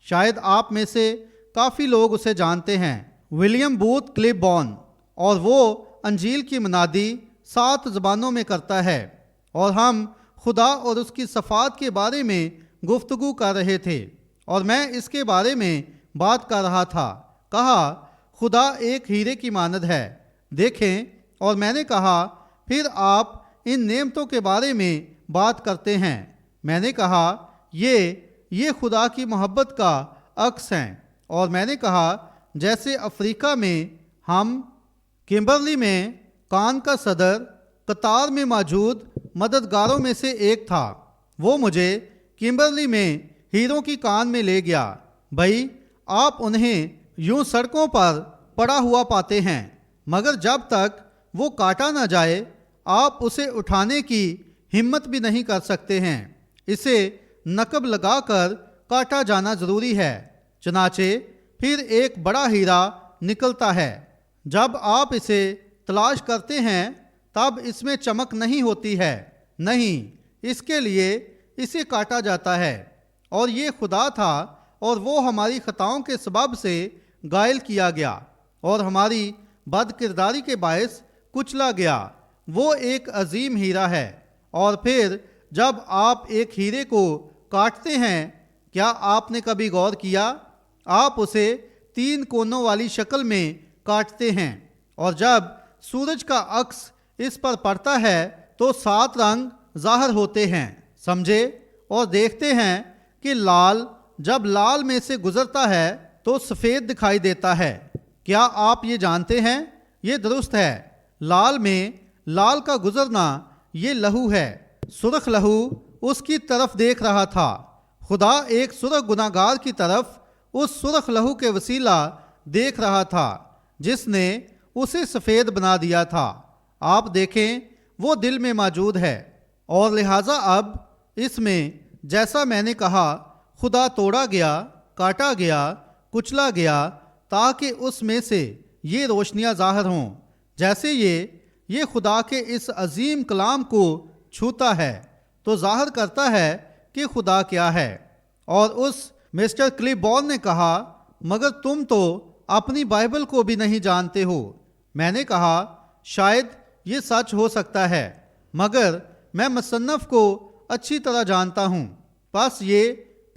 شاید آپ میں سے کافی لوگ اسے جانتے ہیں، ولیم بوتھ کلیبورن، اور وہ انجیل کی منادی 7 زبانوں میں کرتا ہے، اور ہم خدا اور اس کی صفات کے بارے میں گفتگو کر رہے تھے، اور میں اس کے بارے میں بات کر رہا تھا۔ کہا، خدا ایک ہیرے کی مانند ہے، دیکھیں، اور میں نے کہا، پھر آپ ان نعمتوں کے بارے میں بات کرتے ہیں۔ میں نے کہا، یہ خدا کی محبت کا عکس ہیں، اور میں نے کہا، جیسے افریقہ میں ہم کمبرلی میں کان کا صدر قطار میں موجود مددگاروں میں سے ایک تھا، وہ مجھے کمبرلی میں ہیروں کی کان میں لے گیا۔ بھائی، آپ انہیں یوں سڑکوں پر پڑا ہوا پاتے ہیں، مگر جب تک وہ کاٹا نہ جائے آپ اسے اٹھانے کی ہمت بھی نہیں کر سکتے ہیں۔ اسے نقب لگا کر کاٹا جانا ضروری ہے، چنانچہ پھر ایک بڑا ہیرا نکلتا ہے۔ جب آپ اسے تلاش کرتے ہیں تب اس میں چمک نہیں ہوتی ہے، نہیں، اس کے لیے اسے کاٹا جاتا ہے، اور یہ خدا تھا، اور وہ ہماری خطاؤں کے سبب سے گائل کیا گیا اور ہماری بد کرداری کے باعث کچلا گیا۔ وہ ایک عظیم ہیرا ہے، اور پھر جب آپ ایک ہیرے کو کاٹتے ہیں، کیا آپ نے کبھی غور کیا؟ آپ اسے 3 کونوں والی شکل میں کاٹتے ہیں، اور جب سورج کا عکس اس پر پڑتا ہے تو 7 رنگ ظاہر ہوتے ہیں، سمجھے؟ اور دیکھتے ہیں کہ لال جب لال میں سے گزرتا ہے تو سفید دکھائی دیتا ہے۔ کیا آپ یہ جانتے ہیں؟ یہ درست ہے، لال میں لال کا گزرنا یہ لہو ہے۔ سرخ لہو اس کی طرف دیکھ رہا تھا۔ خدا ایک سرخ گناہگار کی طرف اس سرخ لہو کے وسیلہ دیکھ رہا تھا جس نے اسے سفید بنا دیا تھا۔ آپ دیکھیں، وہ دل میں موجود ہے، اور لہٰذا اب اس میں، جیسا میں نے کہا، خدا توڑا گیا، کاٹا گیا، کچلا گیا، تاکہ اس میں سے یہ روشنیاں ظاہر ہوں۔ جیسے یہ خدا کے اس عظیم کلام کو چھوتا ہے تو ظاہر کرتا ہے کہ خدا کیا ہے۔ اور اس مسٹر کلیبورن نے کہا، مگر تم تو اپنی بائبل کو بھی نہیں جانتے ہو۔ میں نے کہا، شاید یہ سچ ہو سکتا ہے، مگر میں مصنف کو اچھی طرح جانتا ہوں۔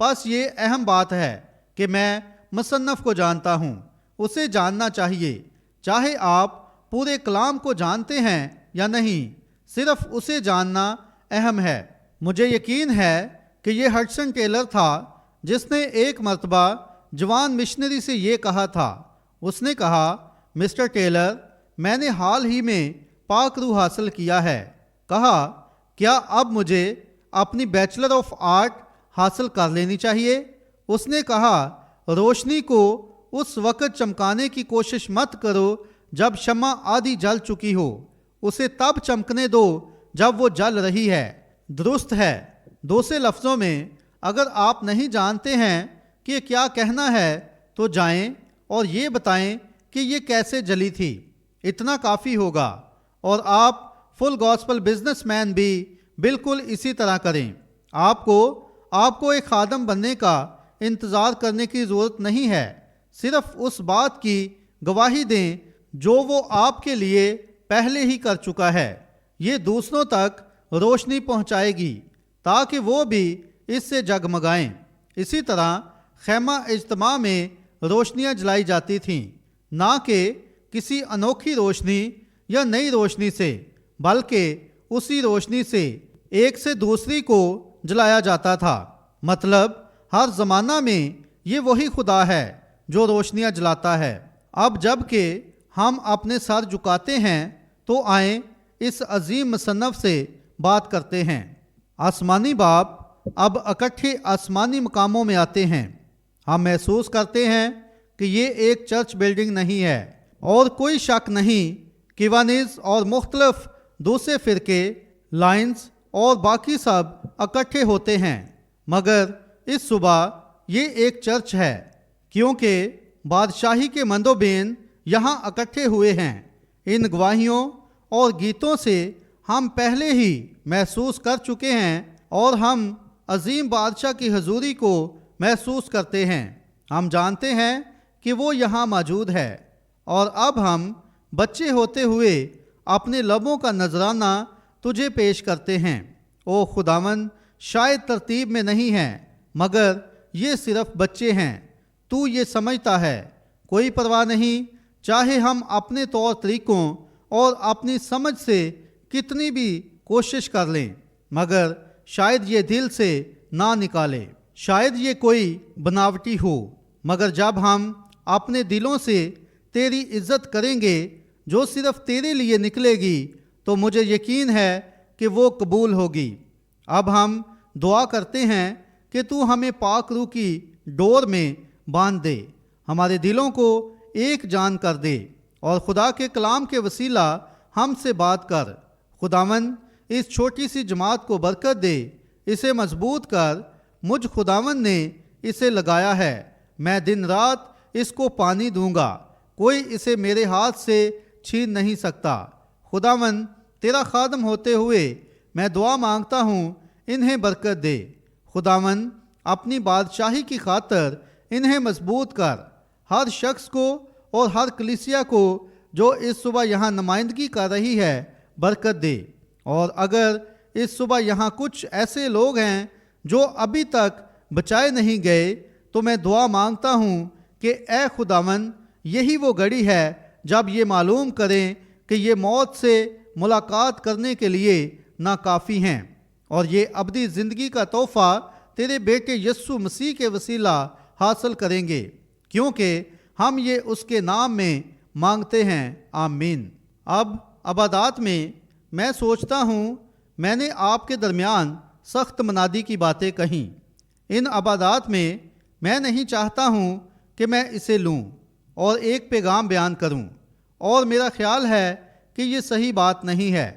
پس یہ اہم بات ہے کہ میں مصنف کو جانتا ہوں۔ اسے جاننا چاہیے، چاہے آپ پورے کلام کو جانتے ہیں یا نہیں، صرف اسے جاننا اہم ہے۔ مجھے یقین ہے کہ یہ ہڈسن ٹیلر تھا جس نے ایک مرتبہ جوان مشنری سے یہ کہا تھا۔ اس نے کہا، مسٹر ٹیلر، میں نے حال ہی میں پاک روح حاصل کیا ہے۔ کہا، کیا اب مجھے اپنی بیچلر آف آرٹ حاصل کر لینی چاہیے؟ اس نے کہا، روشنی کو اس وقت چمکانے کی کوشش مت کرو جب شمع آدھی جل چکی ہو، اسے تب چمکنے دو جب وہ جل رہی ہے۔ درست ہے۔ دوسرے لفظوں میں، اگر آپ نہیں جانتے ہیں کہ کیا کہنا ہے تو جائیں اور یہ بتائیں کہ یہ کیسے جلی تھی، اتنا کافی ہوگا۔ اور آپ فل گاسپل بزنس مین بھی بالکل اسی طرح کریں۔ آپ کو ایک خادم بننے کا انتظار کرنے کی ضرورت نہیں ہے، صرف اس بات کی گواہی دیں جو وہ آپ کے لیے پہلے ہی کر چکا ہے۔ یہ دوسروں تک روشنی پہنچائے گی تاکہ وہ بھی اس سے جگمگائیں۔ اسی طرح خیمہ اجتماع میں روشنیاں جلائی جاتی تھیں، نہ کہ کسی انوکھی روشنی یا نئی روشنی سے، بلکہ اسی روشنی سے ایک سے دوسری کو جلایا جاتا تھا۔ مطلب ہر زمانہ میں یہ وہی خدا ہے جو روشنیاں جلاتا ہے۔ اب جب کہ ہم اپنے سر جھکاتے ہیں تو آئیں اس عظیم مصنف سے بات کرتے ہیں۔ آسمانی باپ اب اکٹھے آسمانی مقاموں میں آتے ہیں۔ ہم محسوس کرتے ہیں کہ یہ ایک چرچ بلڈنگ نہیں ہے، اور کوئی شک نہیں کہ ونیز اور مختلف دوسرے فرقے، لائنز اور باقی سب اکٹھے ہوتے ہیں، مگر اس صبح یہ ایک چرچ ہے کیونکہ بادشاہی کے مندوبین یہاں اکٹھے ہوئے ہیں۔ ان گواہیوں اور گیتوں سے ہم پہلے ہی محسوس کر چکے ہیں اور ہم عظیم بادشاہ کی حضوری کو محسوس کرتے ہیں۔ ہم جانتے ہیں کہ وہ یہاں موجود ہے، اور اب ہم بچے ہوتے ہوئے اپنے لبوں کا نذرانہ تجھے پیش کرتے ہیں۔ او خداوند، شاید ترتیب میں نہیں ہیں، مگر یہ صرف بچے ہیں۔ تو یہ سمجھتا ہے، کوئی پرواہ نہیں، چاہے ہم اپنے طور طریقوں اور اپنی سمجھ سے کتنی بھی کوشش کر لیں، مگر شاید یہ دل سے نہ نکالے۔ شاید یہ کوئی بناوٹی ہو، مگر جب ہم اپنے دلوں سے تیری عزت کریں گے جو صرف تیرے لیے نکلے گی، تو مجھے یقین ہے کہ وہ قبول ہوگی۔ اب ہم دعا کرتے ہیں کہ تو ہمیں پاک روح کی ڈور میں باندھ دے، ہمارے دلوں کو ایک جان کر دے، اور خدا کے کلام کے وسیلہ ہم سے بات کر۔ خداوند، اس چھوٹی سی جماعت کو برکت دے، اسے مضبوط کر۔ مجھ خداوند نے اسے لگایا ہے، میں دن رات اس کو پانی دوں گا، کوئی اسے میرے ہاتھ سے چھین نہیں سکتا۔ خداوند، تیرا خادم ہوتے ہوئے میں دعا مانگتا ہوں، انہیں برکت دے۔ خداوند، اپنی بادشاہی کی خاطر انہیں مضبوط کر۔ ہر شخص کو اور ہر کلیسیا کو جو اس صبح یہاں نمائندگی کر رہی ہے برکت دے۔ اور اگر اس صبح یہاں کچھ ایسے لوگ ہیں جو ابھی تک بچائے نہیں گئے، تو میں دعا مانگتا ہوں کہ اے خداوند، یہی وہ گھڑی ہے جب یہ معلوم کریں کہ یہ موت سے ملاقات کرنے کے لیے ناکافی ہیں، اور یہ ابدی زندگی کا تحفہ تیرے بیٹے یسوع مسیح کے وسیلہ حاصل کریں گے، کیونکہ ہم یہ اس کے نام میں مانگتے ہیں، آمین۔ اب عبادات میں سوچتا ہوں میں نے آپ کے درمیان سخت منادی کی باتیں کہیں۔ ان عبادات میں نہیں چاہتا ہوں کہ میں اسے لوں اور ایک پیغام بیان کروں، اور میرا خیال ہے کہ یہ صحیح بات نہیں ہے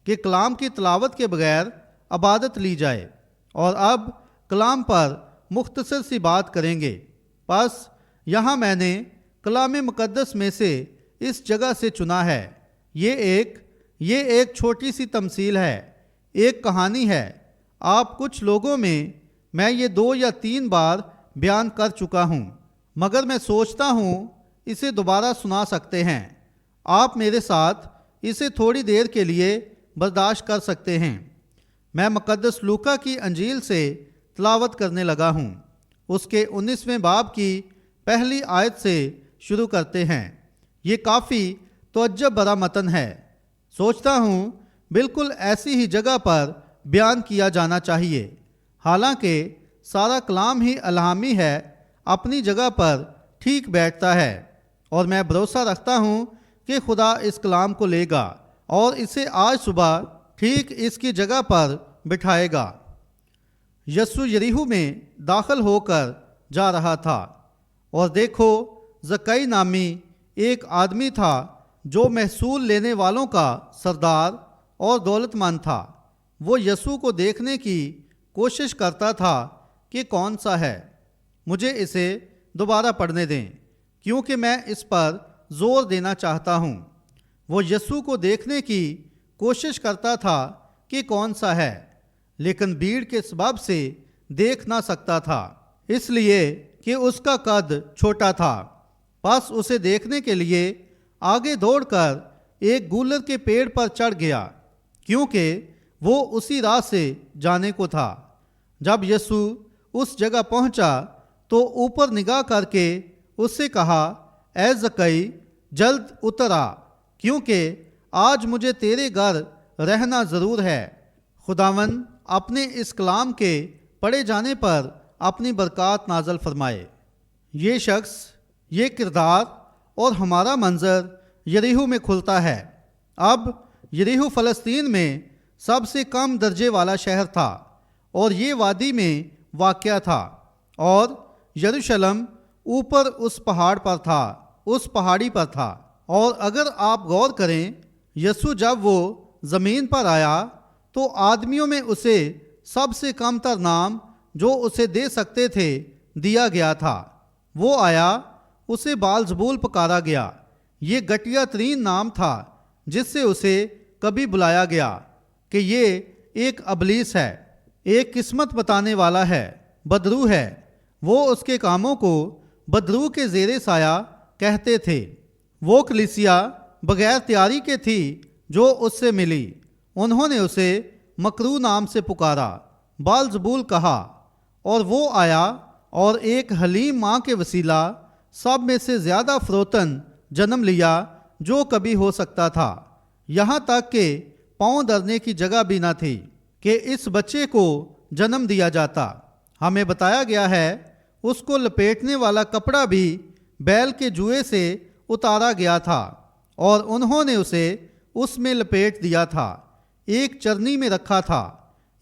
کہ کلام کی تلاوت کے بغیر عبادت لی جائے۔ اور اب کلام پر مختصر سی بات کریں گے۔ پس یہاں میں نے کلام مقدس میں سے اس جگہ سے چنا ہے۔ یہ ایک چھوٹی سی تمثیل ہے، ایک کہانی ہے۔ آپ کچھ لوگوں میں یہ 2 یا 3 بار بیان کر چکا ہوں، مگر میں سوچتا ہوں اسے دوبارہ سنا سکتے ہیں۔ آپ میرے ساتھ اسے تھوڑی دیر کے لیے برداشت کر سکتے ہیں۔ میں مقدس لوکا کی انجیل سے تلاوت کرنے لگا ہوں۔ اس کے 19ویں باب کی پہلی آیت سے شروع کرتے ہیں۔ یہ کافی تعجب بھرا متن ہے۔ سوچتا ہوں بالکل ایسی ہی جگہ پر بیان کیا جانا چاہیے۔ حالانکہ سارا کلام ہی الہامی ہے، اپنی جگہ پر ٹھیک بیٹھتا ہے، اور میں بھروسہ رکھتا ہوں کہ خدا اس کلام کو لے گا اور اسے آج صبح ٹھیک اس کی جگہ پر بٹھائے گا۔ یسوع یریحو میں داخل ہو کر جا رہا تھا، اور دیکھو، زکئی نامی ایک آدمی تھا جو محصول لینے والوں کا سردار اور دولت مند تھا۔ وہ یسوع کو دیکھنے کی کوشش کرتا تھا کہ کون سا ہے۔ مجھے اسے دوبارہ پڑھنے دیں، کیونکہ میں اس پر زور دینا چاہتا ہوں۔ وہ یسوع کو دیکھنے کی کوشش کرتا تھا کہ کون سا ہے، لیکن بھیڑ کے سبب سے دیکھ نہ سکتا تھا، اس لیے کہ اس کا قد چھوٹا تھا۔ پس اسے دیکھنے کے لیے آگے دوڑ کر ایک گولر کے پیڑ پر چڑھ گیا، کیونکہ وہ اسی راہ سے جانے کو تھا۔ جب یسوع اس جگہ پہنچا تو اوپر نگاہ کر کے اس سے کہا، اے زکئی، جلد اتر آ، کیونکہ آج مجھے تیرے گھر رہنا ضرور ہے۔ خداوند اپنے اس کلام کے پڑھے جانے پر اپنی برکات نازل فرمائے۔ یہ شخص، یہ کردار اور ہمارا منظر یریحو میں کھلتا ہے۔ اب یریحو فلسطین میں سب سے کم درجے والا شہر تھا، اور یہ وادی میں واقع تھا، اور یروشلم اوپر اس پہاڑ پر تھا، اس پہاڑی پر تھا۔ اور اگر آپ غور کریں، یسوع جب وہ زمین پر آیا تو آدمیوں میں اسے سب سے کم تر نام جو اسے دے سکتے تھے دیا گیا تھا۔ وہ آیا، اسے بال-زبول پکارا گیا۔ یہ گھٹیا ترین نام تھا جس سے اسے کبھی بلایا گیا کہ یہ ایک ابلیس ہے۔ ایک قسمت بتانے والا ہے، بدرو ہے۔ وہ اس کے کاموں کو بدرو کے زیر سایہ کہتے تھے۔ وہ کلیسیا بغیر تیاری کے تھی جو اس سے ملی۔ انہوں نے اسے مکرو نام سے پکارا، بالزبول کہا، اور وہ آیا اور ایک حلیم ماں کے وسیلہ سب میں سے زیادہ فروتن جنم لیا جو کبھی ہو سکتا تھا، یہاں تک کہ پاؤں دھرنے کی جگہ بھی نہ تھی کہ اس بچے کو جنم دیا جاتا۔ ہمیں بتایا گیا ہے اس کو لپیٹنے والا کپڑا بھی بیل کے جوئے سے اتارا گیا تھا اور انہوں نے اسے اس میں لپیٹ دیا تھا، ایک چرنی میں رکھا تھا،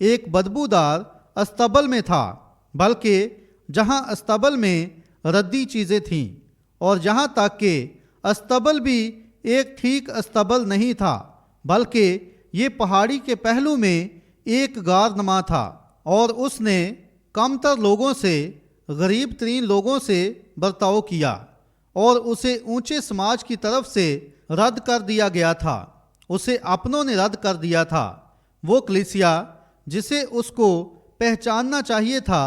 ایک بدبودار استبل میں تھا، بلکہ جہاں استبل میں ردی چیزیں تھیں، اور جہاں تک کہ استبل بھی ایک ٹھیک استبل نہیں تھا، بلکہ یہ پہاڑی کے پہلو میں ایک غار نما تھا، اور اس نے کمتر لوگوں سے، غریب ترین لوگوں سے برتاؤ کیا، اور اسے اونچے سماج کی طرف سے رد کر دیا گیا تھا، اسے اپنوں نے رد کر دیا تھا۔ وہ کلیسیا جسے اس کو پہچاننا چاہیے تھا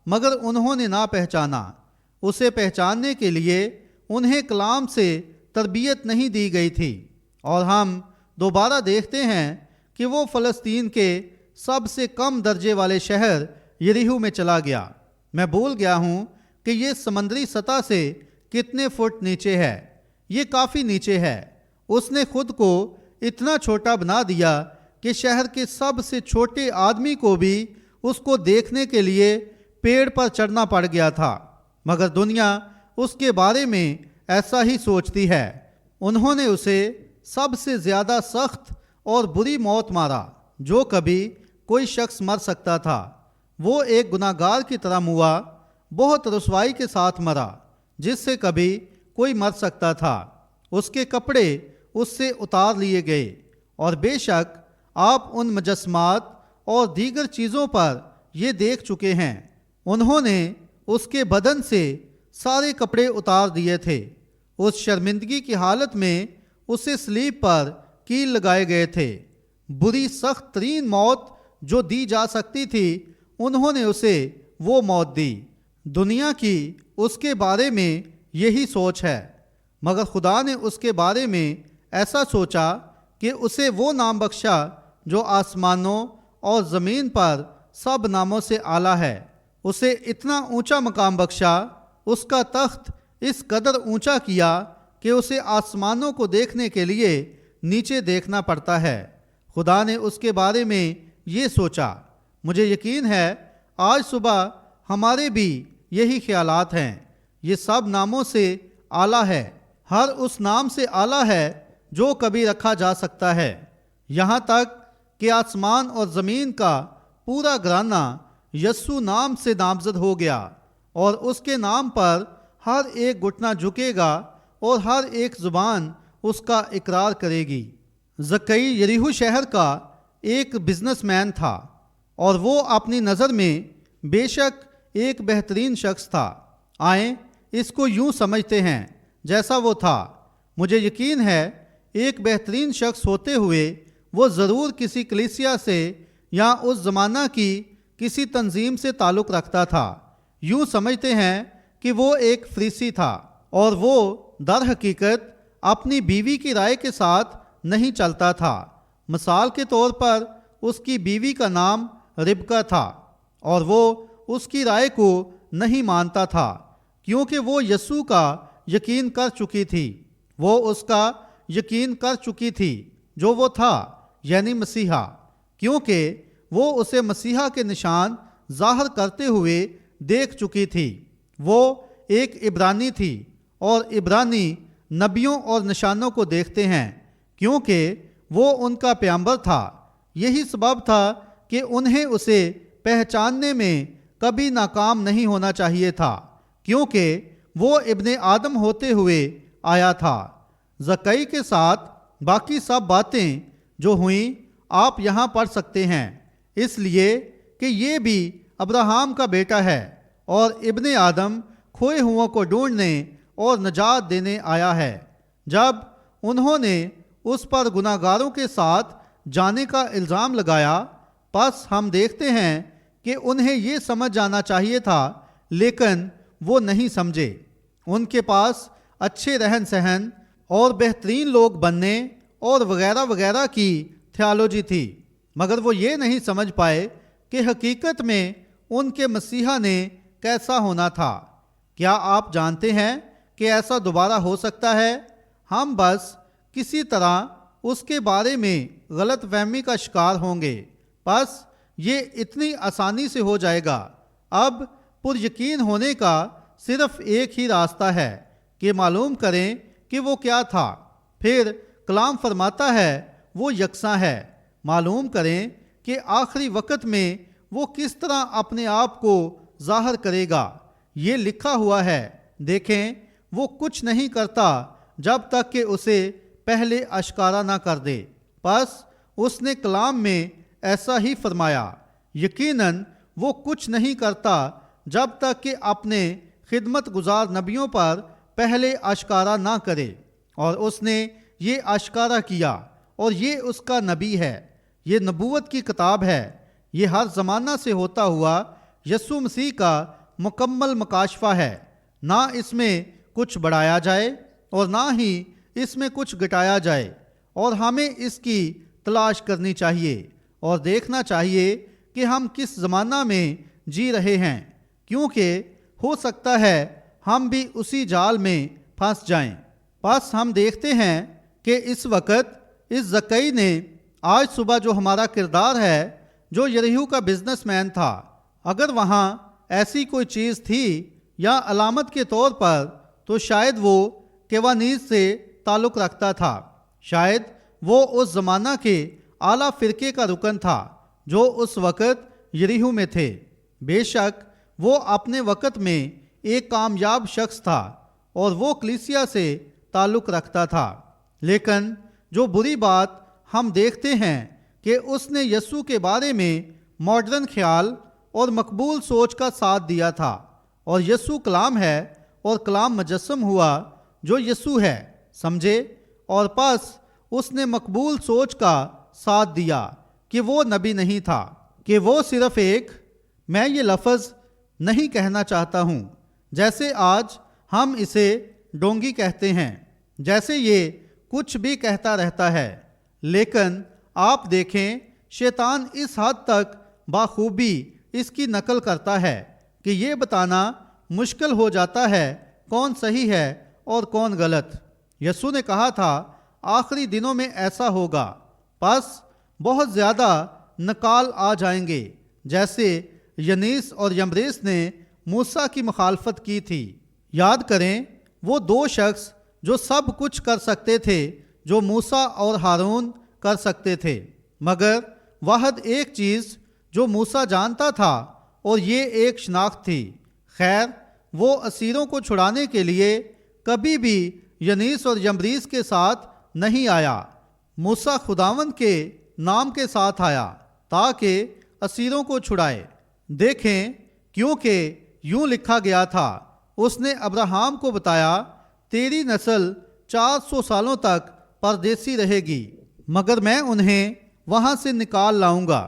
مگر انہوں نے نہ پہچانا، اسے پہچاننے کے لیے انہیں کلام سے تربیت نہیں دی گئی تھی۔ اور ہم دوبارہ دیکھتے ہیں کہ وہ فلسطین کے سب سے کم درجے والے شہر یریحو میں چلا گیا۔ میں بھول گیا ہوں کہ یہ سمندری سطح سے کتنے فٹ نیچے ہے، یہ کافی نیچے ہے۔ اس نے خود کو اتنا چھوٹا بنا دیا کہ شہر کے سب سے چھوٹے آدمی کو بھی اس کو دیکھنے کے لیے پیڑ پر چڑھنا پڑ گیا تھا، مگر دنیا اس کے بارے میں ایسا ہی سوچتی ہے۔ انہوں نے اسے سب سے زیادہ سخت اور بری موت مارا جو کبھی کوئی شخص مر سکتا تھا۔ وہ ایک گناہ گار کی طرح ہوا، بہت رسوائی کے ساتھ مرا جس سے کبھی کوئی مر سکتا تھا۔ اس کے کپڑے اس سے اتار لیے گئے، اور بے شک آپ ان مجسمات اور دیگر چیزوں پر یہ دیکھ چکے ہیں، انہوں نے اس کے بدن سے سارے کپڑے اتار دیے تھے۔ اس شرمندگی کی حالت میں اسے صلیب پر کیل لگائے گئے تھے۔ بری سخت ترین موت جو دی جا سکتی تھی انہوں نے اسے وہ موت دی۔ دنیا کی اس کے بارے میں یہی سوچ ہے، مگر خدا نے اس کے بارے میں ایسا سوچا کہ اسے وہ نام بخشا جو آسمانوں اور زمین پر سب ناموں سے اعلیٰ ہے۔ اسے اتنا اونچا مقام بخشا، اس کا تخت اس قدر اونچا کیا کہ اسے آسمانوں کو دیکھنے کے لیے نیچے دیکھنا پڑتا ہے۔ خدا نے اس کے بارے میں یہ سوچا۔ مجھے یقین ہے آج صبح ہمارے بھی یہی خیالات ہیں۔ یہ سب ناموں سے اعلیٰ ہے، ہر اس نام سے اعلیٰ ہے جو کبھی رکھا جا سکتا ہے، یہاں تک کہ آسمان اور زمین کا پورا گھرانہ یسوع نام سے نامزد ہو گیا، اور اس کے نام پر ہر ایک گھٹنا جھکے گا اور ہر ایک زبان اس کا اقرار کرے گی۔ زکئی یریحو شہر کا ایک بزنس مین تھا، اور وہ اپنی نظر میں بے شک ایک بہترین شخص تھا۔ آئیں اس کو یوں سمجھتے ہیں جیسا وہ تھا۔ مجھے یقین ہے ایک بہترین شخص ہوتے ہوئے وہ ضرور کسی کلیسیا سے یا اس زمانہ کی کسی تنظیم سے تعلق رکھتا تھا۔ یوں سمجھتے ہیں کہ وہ ایک فریسی تھا، اور وہ در حقیقت اپنی بیوی کی رائے کے ساتھ نہیں چلتا تھا۔ مثال کے طور پر اس کی بیوی کا نام ربکا تھا، اور وہ اس کی رائے کو نہیں مانتا تھا کیونکہ وہ یسوع کا یقین کر چکی تھی۔ وہ اس کا یقین کر چکی تھی جو وہ تھا، یعنی مسیحا، کیونکہ وہ اسے مسیحا کے نشان ظاہر کرتے ہوئے دیکھ چکی تھی۔ وہ ایک عبرانی تھی، اور عبرانی نبیوں اور نشانوں کو دیکھتے ہیں کیونکہ وہ ان کا پیغمبر تھا۔ یہی سبب تھا کہ انہیں اسے پہچاننے میں کبھی ناکام نہیں ہونا چاہیے تھا، کیونکہ وہ ابن آدم ہوتے ہوئے آیا تھا۔ زکئی کے ساتھ باقی سب باتیں جو ہوئیں آپ یہاں پڑھ سکتے ہیں، اس لیے کہ یہ بھی ابراہیم کا بیٹا ہے، اور ابن آدم کھوئے ہوں کو ڈھونڈنے اور نجات دینے آیا ہے۔ جب انہوں نے اس پر گناہ گاروں کے ساتھ جانے کا الزام لگایا، پس ہم دیکھتے ہیں کہ انہیں یہ سمجھ جانا چاہیے تھا، لیکن وہ نہیں سمجھے۔ ان کے پاس اچھے رہن سہن اور بہترین لوگ بننے اور وغیرہ وغیرہ کی تھیالوجی تھی، مگر وہ یہ نہیں سمجھ پائے کہ حقیقت میں ان کے مسیحا نے کیسا ہونا تھا۔ کیا آپ جانتے ہیں کہ ایسا دوبارہ ہو سکتا ہے؟ ہم بس کسی طرح اس کے بارے میں غلط فہمی کا شکار ہوں گے۔ بس یہ اتنی آسانی سے ہو جائے گا۔ اب پر یقین ہونے کا صرف ایک ہی راستہ ہے کہ معلوم کریں کہ وہ کیا تھا۔ پھر کلام فرماتا ہے وہ یکساں ہے۔ معلوم کریں کہ آخری وقت میں وہ کس طرح اپنے آپ کو ظاہر کرے گا۔ یہ لکھا ہوا ہے، دیکھیں وہ کچھ نہیں کرتا جب تک کہ اسے پہلے اشکارا نہ کر دے۔ بس اس نے کلام میں ایسا ہی فرمایا۔ یقیناً وہ کچھ نہیں کرتا جب تک کہ اپنے خدمت گزار نبیوں پر پہلے اشکارا نہ کرے، اور اس نے یہ اشکارا کیا، اور یہ اس کا نبی ہے۔ یہ نبوت کی کتاب ہے۔ یہ ہر زمانہ سے ہوتا ہوا یسوع مسیح کا مکمل مکاشفہ ہے۔ نہ اس میں کچھ بڑھایا جائے اور نہ ہی اس میں کچھ گھٹایا جائے، اور ہمیں اس کی تلاش کرنی چاہیے اور دیکھنا چاہیے کہ ہم کس زمانہ میں جی رہے ہیں، کیونکہ ہو سکتا ہے ہم بھی اسی جال میں پھنس جائیں۔ بس ہم دیکھتے ہیں کہ اس وقت اس زکئی نے آج صبح جو ہمارا کردار ہے، جو یریحو کا بزنس مین تھا، اگر وہاں ایسی کوئی چیز تھی یا علامت کے طور پر، تو شاید وہ کیوانیز سے تعلق رکھتا تھا۔ شاید وہ اس زمانہ کے اعلیٰ فرقے کا رکن تھا جو اس وقت یریحو میں تھے۔ بے شک وہ اپنے وقت میں ایک کامیاب شخص تھا اور وہ کلیسیا سے تعلق رکھتا تھا، لیکن جو بری بات ہم دیکھتے ہیں کہ اس نے یسوع کے بارے میں ماڈرن خیال اور مقبول سوچ کا ساتھ دیا تھا، اور یسوع کلام ہے اور کلام مجسم ہوا جو یسوع ہے، سمجھے؟ اور پس اس نے مقبول سوچ کا ساتھ دیا کہ وہ نبی نہیں تھا، کہ وہ صرف ایک، میں یہ لفظ نہیں کہنا چاہتا ہوں جیسے آج ہم اسے ڈونگی کہتے ہیں، جیسے یہ کچھ بھی کہتا رہتا ہے، لیکن آپ دیکھیں شیطان اس حد تک بخوبی اس کی نقل کرتا ہے کہ یہ بتانا مشکل ہو جاتا ہے کون صحیح ہے اور کون غلط۔ یسوع نے کہا تھا آخری دنوں میں ایسا ہوگا، پس بہت زیادہ نکال آ جائیں گے، جیسے ینیس اور یمبریس نے موسیٰ کی مخالفت کی تھی۔ یاد کریں وہ دو شخص جو سب کچھ کر سکتے تھے جو موسیٰ اور ہارون کر سکتے تھے، مگر واحد ایک چیز جو موسیٰ جانتا تھا، اور یہ ایک شناخت تھی۔ خیر وہ اسیروں کو چھڑانے کے لیے کبھی بھی ینیس اور یمبریس کے ساتھ نہیں آیا، موسیٰ خداوند کے نام کے ساتھ آیا تاکہ اسیروں کو چھڑائے۔ دیکھیں کیونکہ یوں لکھا گیا تھا، اس نے ابراہام کو بتایا تیری نسل 400 سالوں تک پردیسی رہے گی، مگر میں انہیں وہاں سے نکال لاؤں گا۔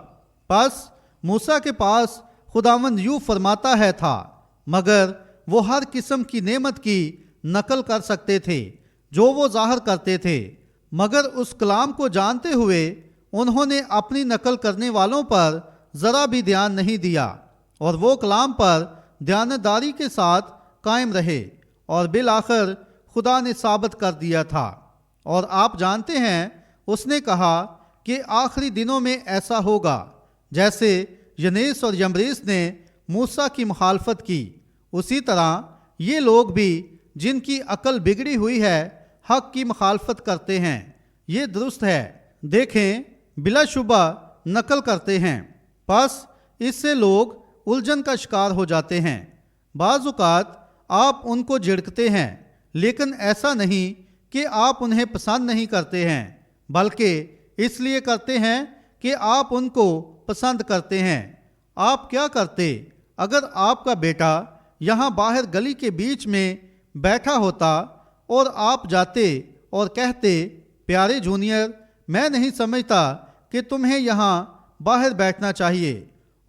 پس موسیٰ کے پاس خداوند یوں فرماتا ہے تھا، مگر وہ ہر قسم کی نعمت کی نقل کر سکتے تھے جو وہ ظاہر کرتے تھے، مگر اس کلام کو جانتے ہوئے انہوں نے اپنی نقل کرنے والوں پر ذرا بھی دھیان نہیں دیا، اور وہ کلام پر دیانتداری کے ساتھ قائم رہے، اور بالآخر خدا نے ثابت کر دیا تھا۔ اور آپ جانتے ہیں اس نے کہا کہ آخری دنوں میں ایسا ہوگا، جیسے ینیس اور یمبریس نے موسیٰ کی مخالفت کی، اسی طرح یہ لوگ بھی جن کی عقل بگڑی ہوئی ہے حق کی مخالفت کرتے ہیں۔ یہ درست ہے، دیکھیں بلا شبہ نقل کرتے ہیں، پس اس سے لوگ الجھن کا شکار ہو جاتے ہیں۔ بعض اوقات آپ ان کو جھڑکتے ہیں، لیکن ایسا نہیں کہ آپ انہیں پسند نہیں کرتے ہیں، بلکہ اس لیے کرتے ہیں کہ آپ ان کو پسند کرتے ہیں۔ آپ کیا کرتے اگر آپ کا بیٹا یہاں باہر گلی کے بیچ میں بیٹھا ہوتا اور آپ جاتے اور کہتے پیارے جونیئر، میں نہیں سمجھتا کہ تمہیں یہاں باہر بیٹھنا چاہیے،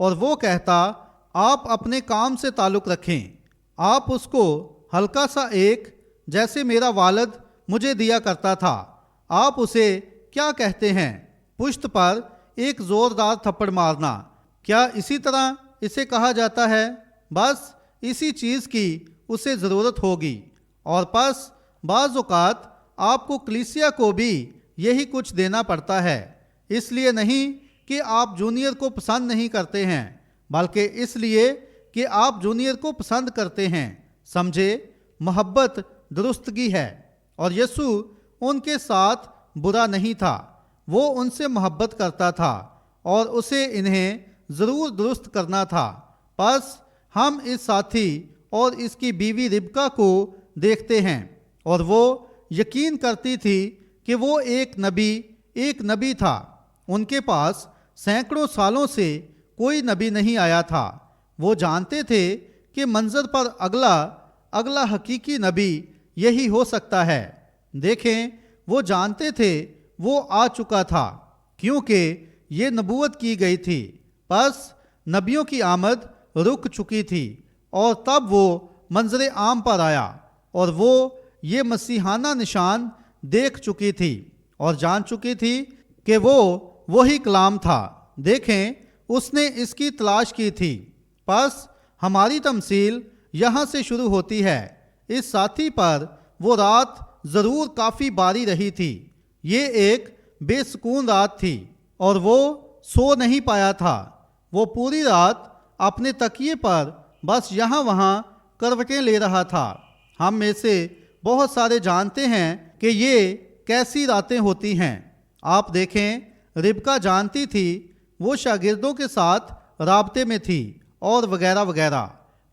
اور وہ کہتا آپ اپنے کام سے تعلق رکھیں، آپ اس کو ہلکا سا ایک جیسے میرا والد مجھے دیا کرتا تھا، آپ اسے کیا کہتے ہیں؟ پشت پر ایک زوردار تھپڑ مارنا، کیا اسی طرح اسے کہا جاتا ہے؟ بس اسی چیز کی اسے ضرورت ہوگی۔ اور پس بعض اوقات آپ کو کلیسیا کو بھی یہی کچھ دینا پڑتا ہے، اس لیے نہیں کہ آپ جونیئر کو پسند نہیں کرتے ہیں، بلکہ اس لیے کہ آپ جونیئر کو پسند کرتے ہیں۔ سمجھے، محبت درستگی ہے، اور یسوع ان کے ساتھ برا نہیں تھا، وہ ان سے محبت کرتا تھا اور اسے انہیں ضرور درست کرنا تھا۔ پس ہم اس ساتھی اور اس کی بیوی ربکا کو دیکھتے ہیں، اور وہ یقین کرتی تھی کہ وہ ایک نبی تھا۔ ان کے پاس سینکڑوں سالوں سے کوئی نبی نہیں آیا تھا۔ وہ جانتے تھے کہ منظر پر اگلا حقیقی نبی یہی ہو سکتا ہے۔ دیکھیں، وہ جانتے تھے وہ آ چکا تھا، کیونکہ یہ نبوت کی گئی تھی۔ پس نبیوں کی آمد رک چکی تھی، اور تب وہ منظر عام پر آیا، اور وہ یہ مسیحانہ نشان دیکھ چکی تھی اور جان چکی تھی کہ وہ وہی کلام تھا۔ دیکھیں، اس نے اس کی تلاش کی تھی۔ پس ہماری تمثیل یہاں سے شروع ہوتی ہے۔ اس ساتھی پر وہ رات ضرور کافی باری رہی تھی۔ یہ ایک بے سکون رات تھی، اور وہ سو نہیں پایا تھا۔ وہ پوری رات اپنے تکیے پر بس یہاں وہاں کروٹیں لے رہا تھا۔ ہم میں سے بہت سارے جانتے ہیں کہ یہ کیسی راتیں ہوتی ہیں۔ آپ دیکھیں، ربکا جانتی تھی وہ شاگردوں کے ساتھ رابطے میں تھی، اور وغیرہ وغیرہ۔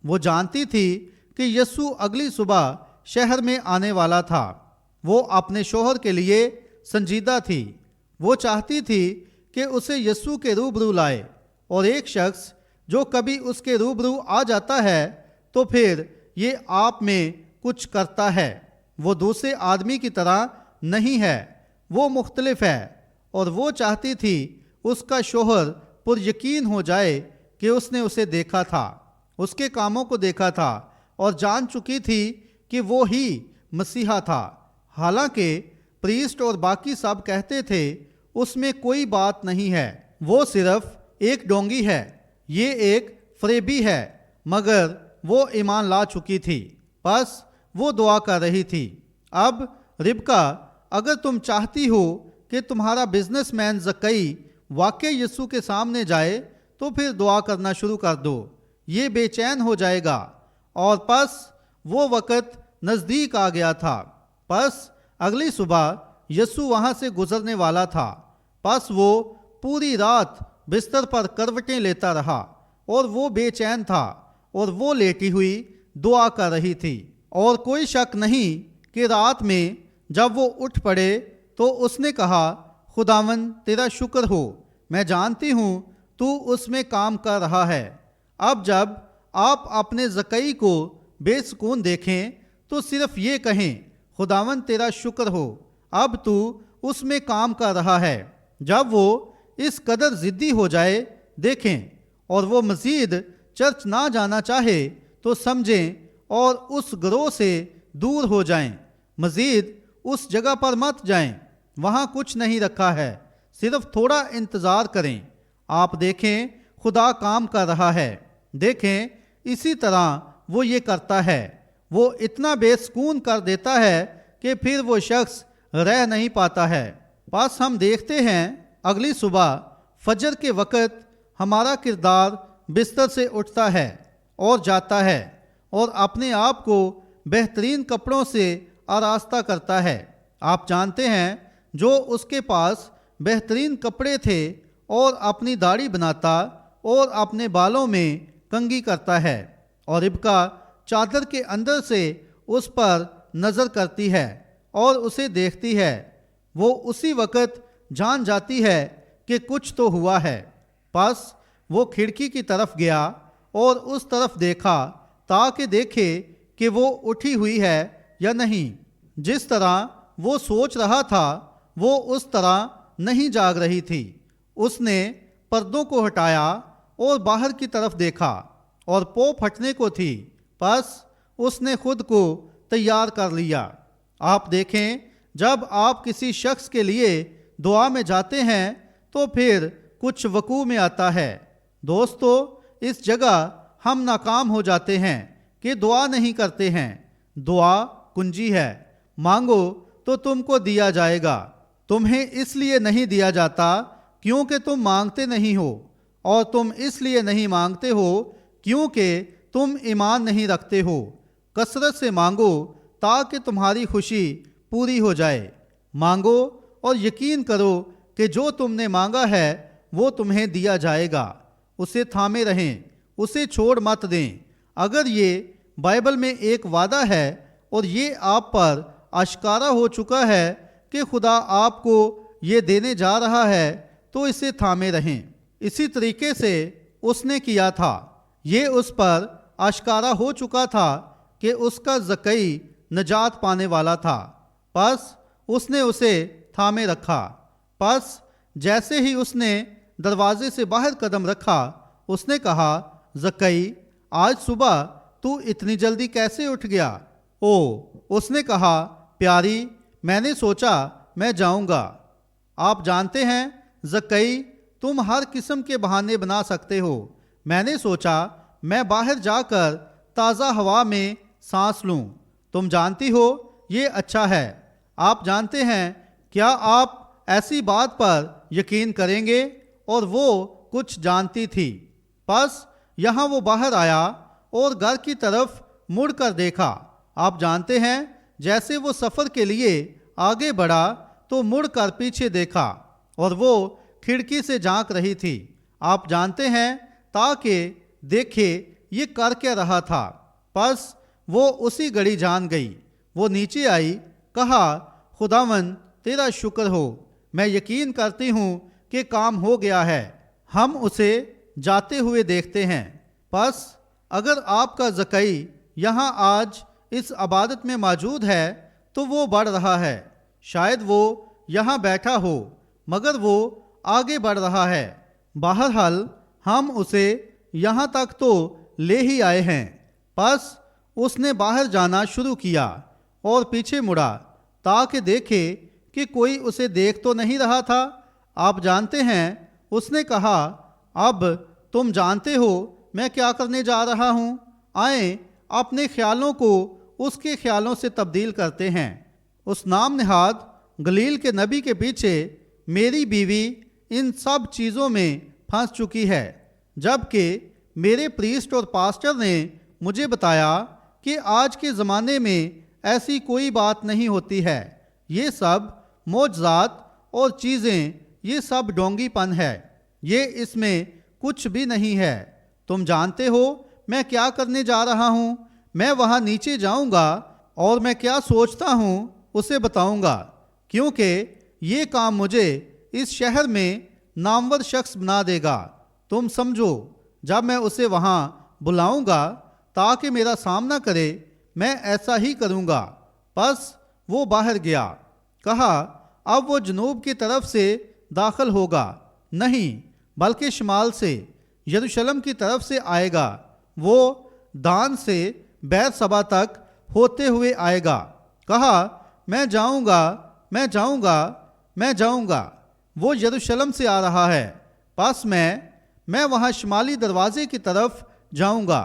وہ جانتی تھی کہ یسوع اگلی صبح شہر میں آنے والا تھا۔ وہ اپنے شوہر کے لیے سنجیدہ تھی۔ وہ چاہتی تھی کہ اسے یسوع کے روبرو لائے، اور ایک شخص جو کبھی اس کے روبرو آ جاتا ہے تو پھر یہ آپ میں کچھ کرتا ہے۔ وہ دوسرے آدمی کی طرح نہیں ہے، وہ مختلف ہے، اور وہ چاہتی تھی اس کا شوہر پر یقین ہو جائے کہ اس نے اسے دیکھا تھا، اس کے کاموں کو دیکھا تھا، اور جان چکی تھی کہ وہ ہی مسیحا تھا۔ حالانکہ پریسٹ اور باقی سب کہتے تھے اس میں کوئی بات نہیں ہے، وہ صرف ایک ڈونگی ہے، یہ ایک فریبی ہے، مگر وہ ایمان لا چکی تھی۔ پس وہ دعا کر رہی تھی، اب ربکا، اگر تم چاہتی ہو کہ تمہارا بزنس مین زکئی واقعی یسوع کے سامنے جائے تو پھر دعا کرنا شروع کر دو، یہ بے چین ہو جائے گا۔ اور پس وہ وقت نزدیک آ گیا تھا۔ پس اگلی صبح یسوع وہاں سے گزرنے والا تھا۔ پس وہ پوری رات بستر پر کروٹیں لیتا رہا، اور وہ بے چین تھا، اور وہ لیٹی ہوئی دعا کر رہی تھی۔ اور کوئی شک نہیں کہ رات میں جب وہ اٹھ پڑے تو اس نے کہا، خداوند تیرا شکر ہو، میں جانتی ہوں تو اس میں کام کر رہا ہے۔ اب جب آپ اپنے زکئی کو بے سکون دیکھیں تو صرف یہ کہیں، خداوند تیرا شکر ہو، اب تو اس میں کام کر رہا ہے۔ جب وہ اس قدر ضدی ہو جائے، دیکھیں، اور وہ مزید چرچ نہ جانا چاہے تو سمجھیں اور اس گروہ سے دور ہو جائیں۔ مزید اس جگہ پر مت جائیں، وہاں کچھ نہیں رکھا ہے، صرف تھوڑا انتظار کریں۔ آپ دیکھیں خدا کام کر رہا ہے۔ دیکھیں اسی طرح وہ یہ کرتا ہے، وہ اتنا بے سکون کر دیتا ہے کہ پھر وہ شخص رہ نہیں پاتا ہے۔ پس ہم دیکھتے ہیں اگلی صبح فجر کے وقت ہمارا کردار بستر سے اٹھتا ہے اور جاتا ہے اور اپنے آپ کو بہترین کپڑوں سے آراستہ کرتا ہے۔ آپ جانتے ہیں جو اس کے پاس بہترین کپڑے تھے اور اپنی داڑھی بناتا اور اپنے بالوں میں کنگھی کرتا ہے، اور ربکا چادر کے اندر سے اس پر نظر کرتی ہے اور اسے دیکھتی ہے۔ وہ اسی وقت جان جاتی ہے کہ کچھ تو ہوا ہے۔ پس وہ کھڑکی کی طرف گیا اور اس طرف دیکھا تاکہ دیکھے کہ وہ اٹھی ہوئی ہے یا نہیں۔ جس طرح وہ سوچ رہا تھا وہ اس طرح نہیں جاگ رہی تھی۔ اس نے پردوں کو ہٹایا اور باہر کی طرف دیکھا اور پو پھٹنے کو تھی، پس اس نے خود کو تیار کر لیا۔ آپ دیکھیں، جب آپ کسی شخص کے لیے دعا میں جاتے ہیں تو پھر کچھ وقوع میں آتا ہے۔ دوستو، اس جگہ ہم ناکام ہو جاتے ہیں کہ دعا نہیں کرتے ہیں۔ دعا کنجی ہے، مانگو تو تم کو دیا جائے گا۔ تمہیں اس لیے نہیں دیا جاتا کیونکہ تم مانگتے نہیں ہو، اور تم اس لیے نہیں مانگتے ہو کیونکہ تم ایمان نہیں رکھتے ہو۔ کثرت سے مانگو تاکہ تمہاری خوشی پوری ہو جائے۔ مانگو اور یقین کرو کہ جو تم نے مانگا ہے وہ تمہیں دیا جائے گا۔ اسے تھامے رہیں، اسے چھوڑ مت دیں۔ اگر یہ بائبل میں ایک وعدہ ہے اور یہ آپ پر آشکارا ہو چکا ہے کہ خدا آپ کو یہ دینے جا رہا ہے تو اسے تھامے رہیں۔ اسی طریقے سے اس نے کیا تھا۔ یہ اس پر آشکارا ہو چکا تھا کہ اس کا زکئی نجات پانے والا تھا، پس اس نے اسے تھامے رکھا۔ پس جیسے ہی اس نے دروازے سے باہر قدم رکھا، اس نے کہا، زکئی، آج صبح تو اتنی جلدی کیسے اٹھ گیا؟ اس نے کہا، پیاری، میں نے سوچا میں جاؤں گا۔ آپ جانتے ہیں زکئی، تم ہر قسم کے بہانے بنا سکتے ہو۔ میں نے سوچا میں باہر جا کر تازہ ہوا میں سانس لوں۔ تم جانتی ہو یہ اچھا ہے۔ آپ جانتے ہیں، کیا آپ ایسی بات پر یقین کریں گے؟ اور وہ کچھ جانتی تھی۔ پس یہاں وہ باہر آیا اور گھر کی طرف مڑ کر دیکھا۔ آپ جانتے ہیں، جیسے وہ سفر کے لیے آگے بڑھا تو مڑ کر پیچھے دیکھا اور وہ کھڑکی سے جھانک رہی تھی۔ آپ جانتے ہیں، تاکہ دیکھے یہ کر کیا رہا تھا۔ پس وہ اسی گھڑی جان گئی۔ وہ نیچے آئی، کہا، خداوند تیرا شکر ہو، میں یقین کرتی ہوں کہ کام ہو گیا ہے۔ ہم اسے جاتے ہوئے دیکھتے ہیں۔ پس اگر آپ کا زکئی یہاں آج اس عبادت میں موجود ہے تو وہ بڑھ رہا ہے۔ شاید وہ یہاں بیٹھا ہو مگر وہ آگے بڑھ رہا ہے۔ بہرحال ہم اسے یہاں تک تو لے ہی آئے ہیں۔ پس اس نے باہر جانا شروع کیا اور پیچھے مڑا تاکہ دیکھے کہ کوئی اسے دیکھ تو نہیں رہا تھا۔ آپ جانتے ہیں، اس نے کہا، اب تم جانتے ہو میں کیا کرنے جا رہا ہوں۔ آئیں اپنے خیالوں کو اس کے خیالوں سے تبدیل کرتے ہیں۔ اس نام نہاد گلیل کے نبی کے پیچھے میری بیوی ان سب چیزوں میں پھنس چکی ہے، جبکہ میرے پریسٹ اور پاسٹر نے مجھے بتایا کہ آج کے زمانے میں ایسی کوئی بات نہیں ہوتی ہے۔ یہ سب معجزات اور چیزیں، یہ سب ڈونگی پن ہے، یہ اس میں کچھ بھی نہیں ہے۔ تم جانتے ہو میں کیا کرنے جا رہا ہوں۔ میں وہاں نیچے جاؤں گا اور میں کیا سوچتا ہوں اسے بتاؤں گا، کیونکہ یہ کام مجھے اس شہر میں نامور شخص بنا دے گا۔ تم سمجھو، جب میں اسے وہاں بلاؤں گا تاکہ میرا سامنا کرے، میں ایسا ہی کروں گا۔ پس وہ باہر گیا۔ کہا، اب وہ جنوب کی طرف سے داخل ہوگا، نہیں بلکہ شمال سے، یروشلم کی طرف سے آئے گا۔ وہ دان سے بیر صبا تک ہوتے ہوئے آئے گا۔ کہا، میں جاؤں گا، میں جاؤں گا، میں جاؤں گا۔ وہ یروشلم سے آ رہا ہے، پس میں وہاں شمالی دروازے کی طرف جاؤں گا۔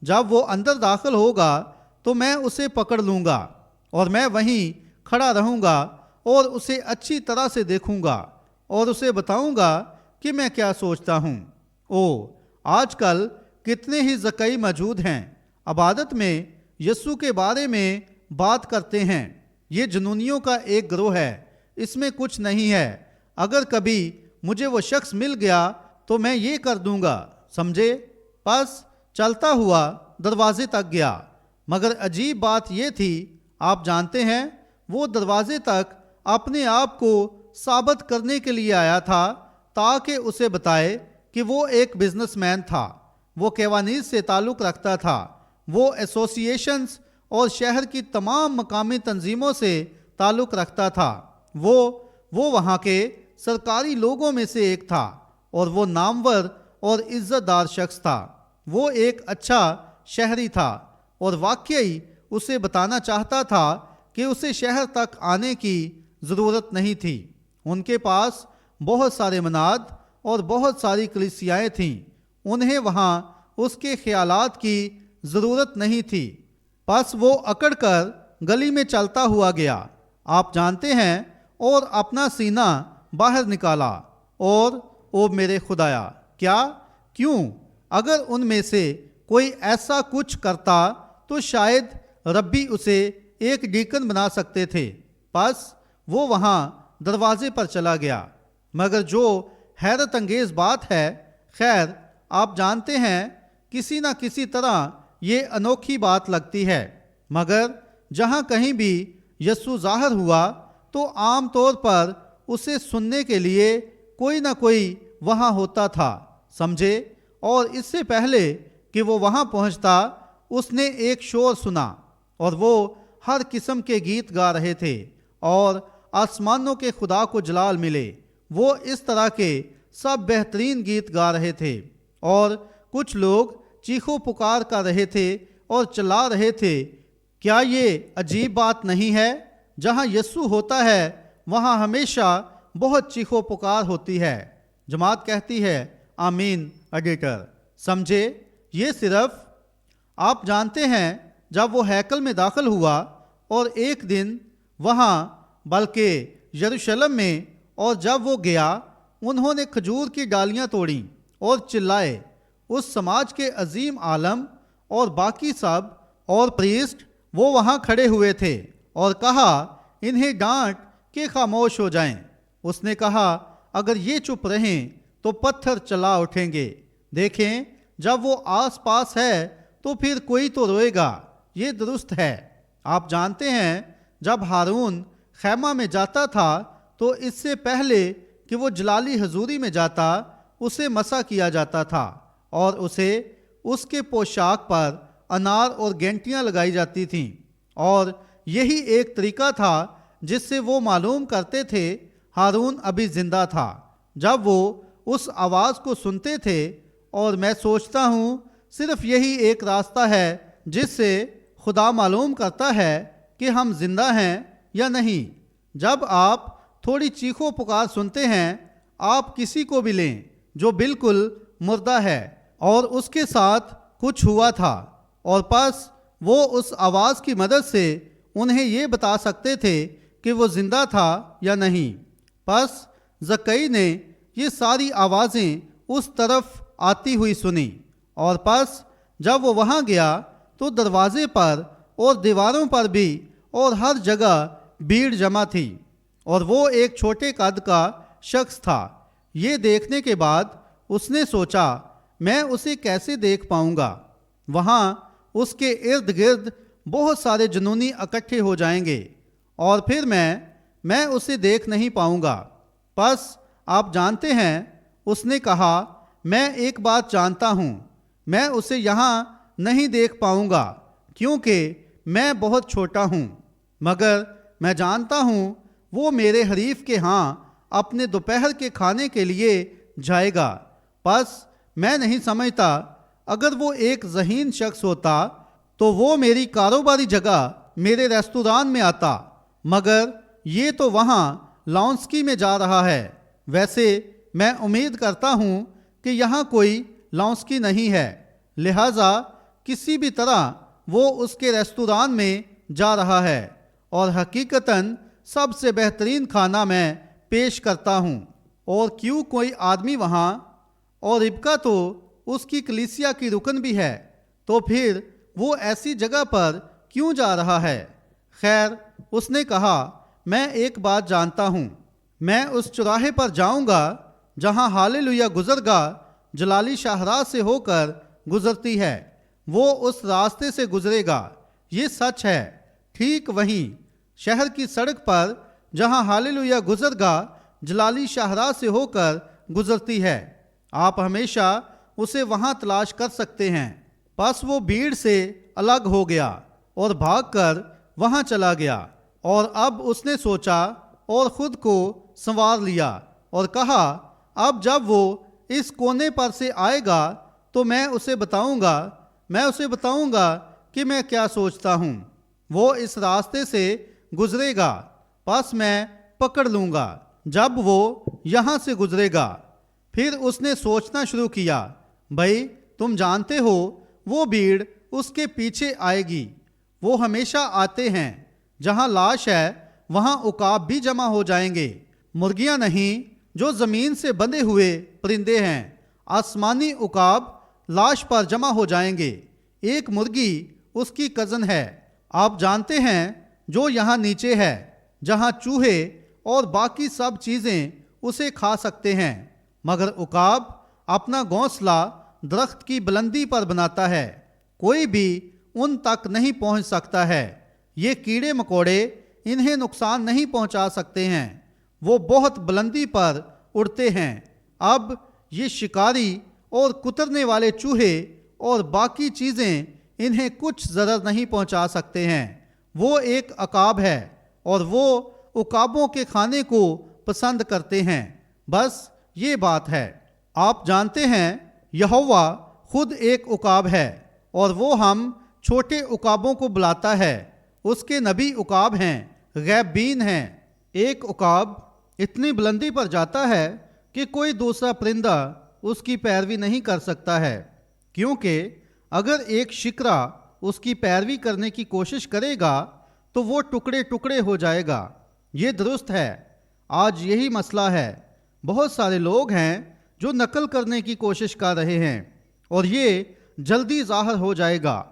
جب وہ اندر داخل ہوگا تو میں اسے پکڑ لوں گا اور میں وہیں کھڑا رہوں گا اور اسے اچھی طرح سے دیکھوں گا اور اسے بتاؤں گا کہ میں کیا سوچتا ہوں۔ آج کل کتنے ہی زکئی موجود ہیں، عبادت میں یسوع کے بارے میں بات کرتے ہیں۔ یہ جنونیوں کا ایک گروہ ہے، اس میں کچھ نہیں ہے۔ اگر کبھی مجھے وہ شخص مل گیا تو میں یہ کر دوں گا، سمجھے؟ پس چلتا ہوا دروازے تک گیا، مگر عجیب بات یہ تھی، آپ جانتے ہیں، وہ دروازے تک اپنے آپ کو ثابت کرنے کے لیے آیا تھا تاکہ اسے بتائے کہ وہ ایک بزنس مین تھا، وہ کیوانیز سے تعلق رکھتا تھا، وہ ایسوسی ایشنز اور شہر کی تمام مقامی تنظیموں سے تعلق رکھتا تھا، وہ وہاں کے سرکاری لوگوں میں سے ایک تھا، اور وہ نامور اور عزت دار شخص تھا۔ وہ ایک اچھا شہری تھا اور واقعی اسے بتانا چاہتا تھا کہ اسے شہر تک آنے کی ضرورت نہیں تھی۔ ان کے پاس بہت سارے مناد اور بہت ساری کلیسیائیں تھیں، انہیں وہاں اس کے خیالات کی ضرورت نہیں تھی۔ پس وہ اکڑ کر گلی میں چلتا ہوا گیا، آپ جانتے ہیں، اور اپنا سینہ باہر نکالا اور او میرے خدایا، کیوں اگر ان میں سے کوئی ایسا کچھ کرتا تو شاید ربی اسے ایک ڈیکن بنا سکتے تھے۔ پس وہ وہاں دروازے پر چلا گیا۔ مگر جو حیرت انگیز بات ہے، خیر آپ جانتے ہیں، کسی نہ کسی طرح یہ انوکھی بات لگتی ہے، مگر جہاں کہیں بھی یسوع ظاہر ہوا تو عام طور پر اسے سننے کے لیے کوئی نہ کوئی وہاں ہوتا تھا، سمجھے؟ اور اس سے پہلے کہ وہ وہاں پہنچتا، اس نے ایک شور سنا اور وہ ہر قسم کے گیت گا رہے تھے اور آسمانوں کے خدا کو جلال ملے۔ وہ اس طرح کے سب بہترین گیت گا رہے تھے اور کچھ لوگ چیخو پکار کر رہے تھے اور چلا رہے تھے، کیا یہ عجیب بات نہیں ہے؟ جہاں یسوع ہوتا ہے وہاں ہمیشہ بہت چیخو پکار ہوتی ہے۔ جماعت کہتی ہے آمین ایڈیٹر۔ سمجھے؟ یہ صرف آپ جانتے ہیں، جب وہ ہیکل میں داخل ہوا اور ایک دن وہاں بلکہ یروشلم میں، اور جب وہ گیا انہوں نے کھجور کی ڈالیاں توڑیں اور چلائے۔ اس سماج کے عظیم عالم اور باقی سب اور پریسٹ وہ وہاں کھڑے ہوئے تھے اور کہا انہیں ڈانٹ کہ خاموش ہو جائیں۔ اس نے کہا اگر یہ چپ رہیں تو پتھر چلا اٹھیں گے۔ دیکھیں جب وہ آس پاس ہے تو پھر کوئی تو روئے گا، یہ درست ہے۔ آپ جانتے ہیں جب ہارون خیمہ میں جاتا تھا تو اس سے پہلے کہ وہ جلالی حضوری میں جاتا اسے مسح کیا جاتا تھا اور اسے اس کے پوشاک پر انار اور گھنٹیاں لگائی جاتی تھیں، اور یہی ایک طریقہ تھا جس سے وہ معلوم کرتے تھے ہارون ابھی زندہ تھا جب وہ اس آواز کو سنتے تھے۔ اور میں سوچتا ہوں صرف یہی ایک راستہ ہے جس سے خدا معلوم کرتا ہے کہ ہم زندہ ہیں یا نہیں۔ جب آپ تھوڑی چیخو پکار سنتے ہیں، آپ کسی کو بھی لیں جو بالکل مردہ ہے اور اس کے ساتھ کچھ ہوا تھا، اور پس وہ اس آواز کی مدد سے انہیں یہ بتا سکتے تھے کہ وہ زندہ تھا یا نہیں۔ پس زکئی نے یہ ساری آوازیں اس طرف آتی ہوئی سنی، اور پس جب وہ وہاں گیا تو دروازے پر اور دیواروں پر بھی اور ہر جگہ بھیڑ جمع تھی، اور وہ ایک چھوٹے قد کا شخص تھا۔ یہ دیکھنے کے بعد اس نے سوچا میں اسے کیسے دیکھ پاؤں گا؟ وہاں اس کے ارد گرد بہت سارے جنونی اکٹھے ہو جائیں گے اور پھر میں اسے دیکھ نہیں پاؤں گا۔ پس آپ جانتے ہیں اس نے کہا میں ایک بات جانتا ہوں، میں اسے یہاں نہیں دیکھ پاؤں گا کیونکہ میں بہت چھوٹا ہوں، مگر میں جانتا ہوں وہ میرے حریف کے ہاں اپنے دوپہر کے کھانے کے لیے جائے گا۔ پس میں نہیں سمجھتا اگر وہ ایک ذہین شخص ہوتا تو وہ میری کاروباری جگہ میرے ریستوران میں آتا، مگر یہ تو وہاں لانسکی میں جا رہا ہے۔ ویسے میں امید کرتا ہوں کہ یہاں کوئی لانسکی نہیں ہے، لہٰذا کسی بھی طرح وہ اس کے ریستوران میں جا رہا ہے، اور حقیقتاً سب سے بہترین کھانا میں پیش کرتا ہوں۔ اور کیوں کوئی آدمی وہاں، اور ربکا تو اس کی کلیسیا کی رکن بھی ہے، تو پھر وہ ایسی جگہ پر کیوں جا رہا ہے؟ خیر اس نے کہا میں ایک بات جانتا ہوں، میں اس چوراہے پر جاؤں گا جہاں ہاللویا گزرگاہ جلالی شاہراہ سے ہو کر گزرتی ہے، وہ اس راستے سے گزرے گا۔ یہ سچ ہے، ٹھیک وہیں شہر کی سڑک پر جہاں ہاللویا گزرگاہ جلالی شاہراہ سے ہو کر گزرتی ہے، آپ ہمیشہ اسے وہاں تلاش کر سکتے ہیں۔ پس وہ بھیڑ سے الگ ہو گیا اور بھاگ کر وہاں چلا گیا، اور اب اس نے سوچا اور خود کو سنوار لیا اور کہا اب جب وہ اس کونے پر سے آئے گا تو میں اسے بتاؤں گا کہ میں کیا سوچتا ہوں۔ وہ اس راستے سے گزرے گا، پس میں پکڑ لوں گا جب وہ یہاں سے گزرے گا۔ پھر اس نے سوچنا شروع کیا، بھائی تم جانتے ہو وہ بھیڑ اس کے پیچھے آئے گی، وہ ہمیشہ آتے ہیں، جہاں لاش ہے وہاں عقاب بھی جمع ہو جائیں گے، مرغیاں نہیں جو زمین سے بندھے ہوئے پرندے ہیں، آسمانی عقاب لاش پر جمع ہو جائیں گے، ایک مرغی اس کی کزن ہے، آپ جانتے ہیں جو یہاں نیچے ہے، جہاں چوہے اور باقی سب چیزیں اسے کھا سکتے ہیں، مگر عقاب اپنا گھونسلہ درخت کی بلندی پر بناتا ہے، کوئی بھی ان تک نہیں پہنچ سکتا ہے، یہ کیڑے مکوڑے انہیں نقصان نہیں پہنچا سکتے ہیں، وہ بہت بلندی پر اڑتے ہیں۔ اب یہ شکاری اور کترنے والے چوہے اور باقی چیزیں انہیں کچھ ضرر نہیں پہنچا سکتے ہیں، وہ ایک عقاب ہے اور وہ عقابوں کے کھانے کو پسند کرتے ہیں، بس یہ بات ہے۔ آپ جانتے ہیں یہوہ خود ایک عقاب ہے اور وہ ہم چھوٹے عقابوں کو بلاتا ہے، اس کے نبی عقاب ہیں، غیب بین ہیں۔ ایک عقاب اتنی بلندی پر جاتا ہے کہ کوئی دوسرا پرندہ اس کی پیروی نہیں کر سکتا ہے، کیونکہ اگر ایک شکرا اس کی پیروی کرنے کی کوشش کرے گا تو وہ ٹکڑے ٹکڑے ہو جائے گا۔ یہ درست ہے، آج یہی مسئلہ ہے، بہت سارے لوگ ہیں جو نقل کرنے کی کوشش کر رہے ہیں اور یہ جلدی ظاہر ہو جائے گا،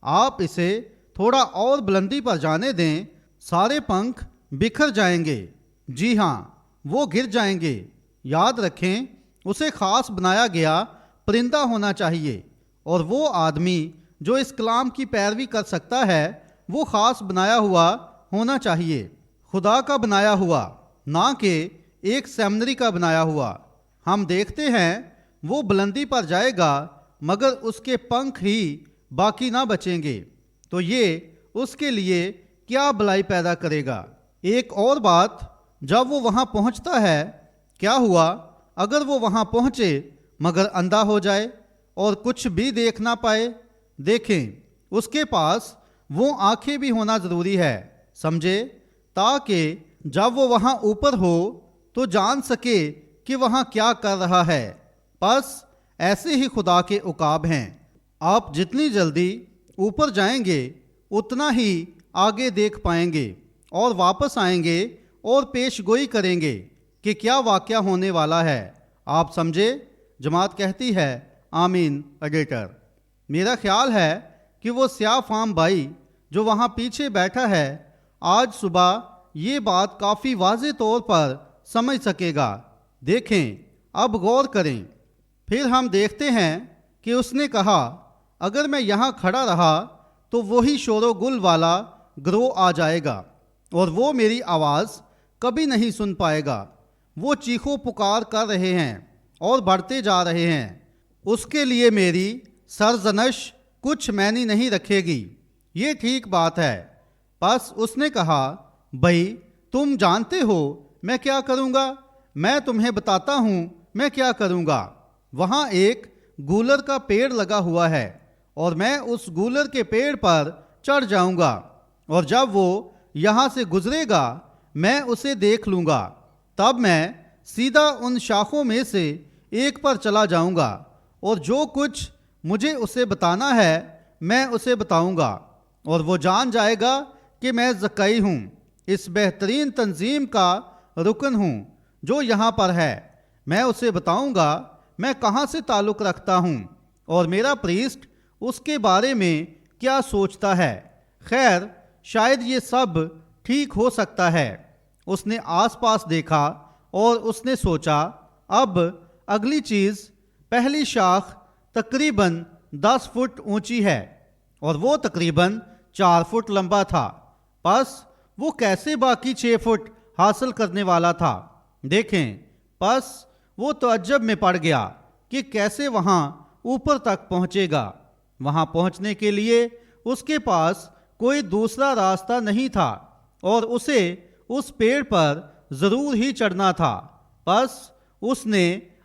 آپ اسے تھوڑا اور بلندی پر جانے دیں، سارے پنکھ بکھر جائیں گے، جی ہاں وہ گر جائیں گے۔ یاد رکھیں اسے خاص بنایا گیا پرندہ ہونا چاہیے، اور وہ آدمی جو اس کلام کی پیروی کر سکتا ہے وہ خاص بنایا ہوا ہونا چاہیے، خدا کا بنایا ہوا، نہ کہ ایک سیمنری کا بنایا ہوا۔ ہم دیکھتے ہیں وہ بلندی پر جائے گا مگر اس کے پنکھ ہی باقی نہ بچیں گے، تو یہ اس کے لیے کیا بلائی پیدا کرے گا۔ ایک اور بات، جب وہ وہاں پہنچتا ہے کیا ہوا اگر وہ وہاں پہنچے مگر اندھا ہو جائے اور کچھ بھی دیکھ نہ پائے؟ دیکھیں اس کے پاس وہ آنکھیں بھی ہونا ضروری ہے، سمجھے، تاکہ جب وہ وہاں اوپر ہو تو جان سکے کہ وہاں کیا کر رہا ہے۔ پس ایسے ہی خدا کے عقاب ہیں، آپ جتنی جلدی اوپر جائیں گے اتنا ہی آگے دیکھ پائیں گے اور واپس آئیں گے اور پیش گوئی کریں گے کہ کیا واقعہ ہونے والا ہے۔ آپ سمجھے؟ جماعت کہتی ہے آمین ایڈیٹر۔ میرا خیال ہے کہ وہ سیاہ فام بھائی جو وہاں پیچھے بیٹھا ہے آج صبح یہ بات کافی واضح طور پر سمجھ سکے گا۔ دیکھیں اب غور کریں، پھر ہم دیکھتے ہیں کہ اس نے کہا اگر میں یہاں کھڑا رہا تو وہی شور و گل والا گروہ آ جائے گا اور وہ میری آواز کبھی نہیں سن پائے گا، وہ چیخو پکار کر رہے ہیں اور بڑھتے جا رہے ہیں، اس کے لیے میری سرزنش کچھ معنی نہیں رکھے گی۔ یہ ٹھیک بات ہے۔ پس اس نے کہا بھائی تم جانتے ہو میں کیا کروں گا، میں تمہیں بتاتا ہوں میں کیا کروں گا۔ وہاں ایک گولر کا پیڑ لگا ہوا ہے اور میں اس گولر کے پیڑ پر چڑھ جاؤں گا، اور جب وہ یہاں سے گزرے گا میں اسے دیکھ لوں گا، تب میں سیدھا ان شاخوں میں سے ایک پر چلا جاؤں گا اور جو کچھ مجھے اسے بتانا ہے میں اسے بتاؤں گا، اور وہ جان جائے گا کہ میں زکائی ہوں، اس بہترین تنظیم کا رکن ہوں جو یہاں پر ہے۔ میں اسے بتاؤں گا میں کہاں سے تعلق رکھتا ہوں اور میرا پریسٹ اس کے بارے میں کیا سوچتا ہے۔ خیر شاید یہ سب ٹھیک ہو سکتا ہے۔ اس نے آس پاس دیکھا اور اس نے سوچا اب اگلی چیز، پہلی شاخ تقریباً 10 فٹ اونچی ہے اور وہ تقریباً 4 فٹ لمبا تھا، پس وہ کیسے باقی 6 فٹ حاصل کرنے والا تھا؟ دیکھیں پس وہ تعجب میں پڑ گیا کہ کیسے وہاں اوپر تک پہنچے گا۔ وہاں پہنچنے کے لیے اس کے پاس کوئی دوسرا راستہ نہیں تھا اور اسے اس پیڑ پر ضرور ہی چڑھنا تھا۔ پس اس نے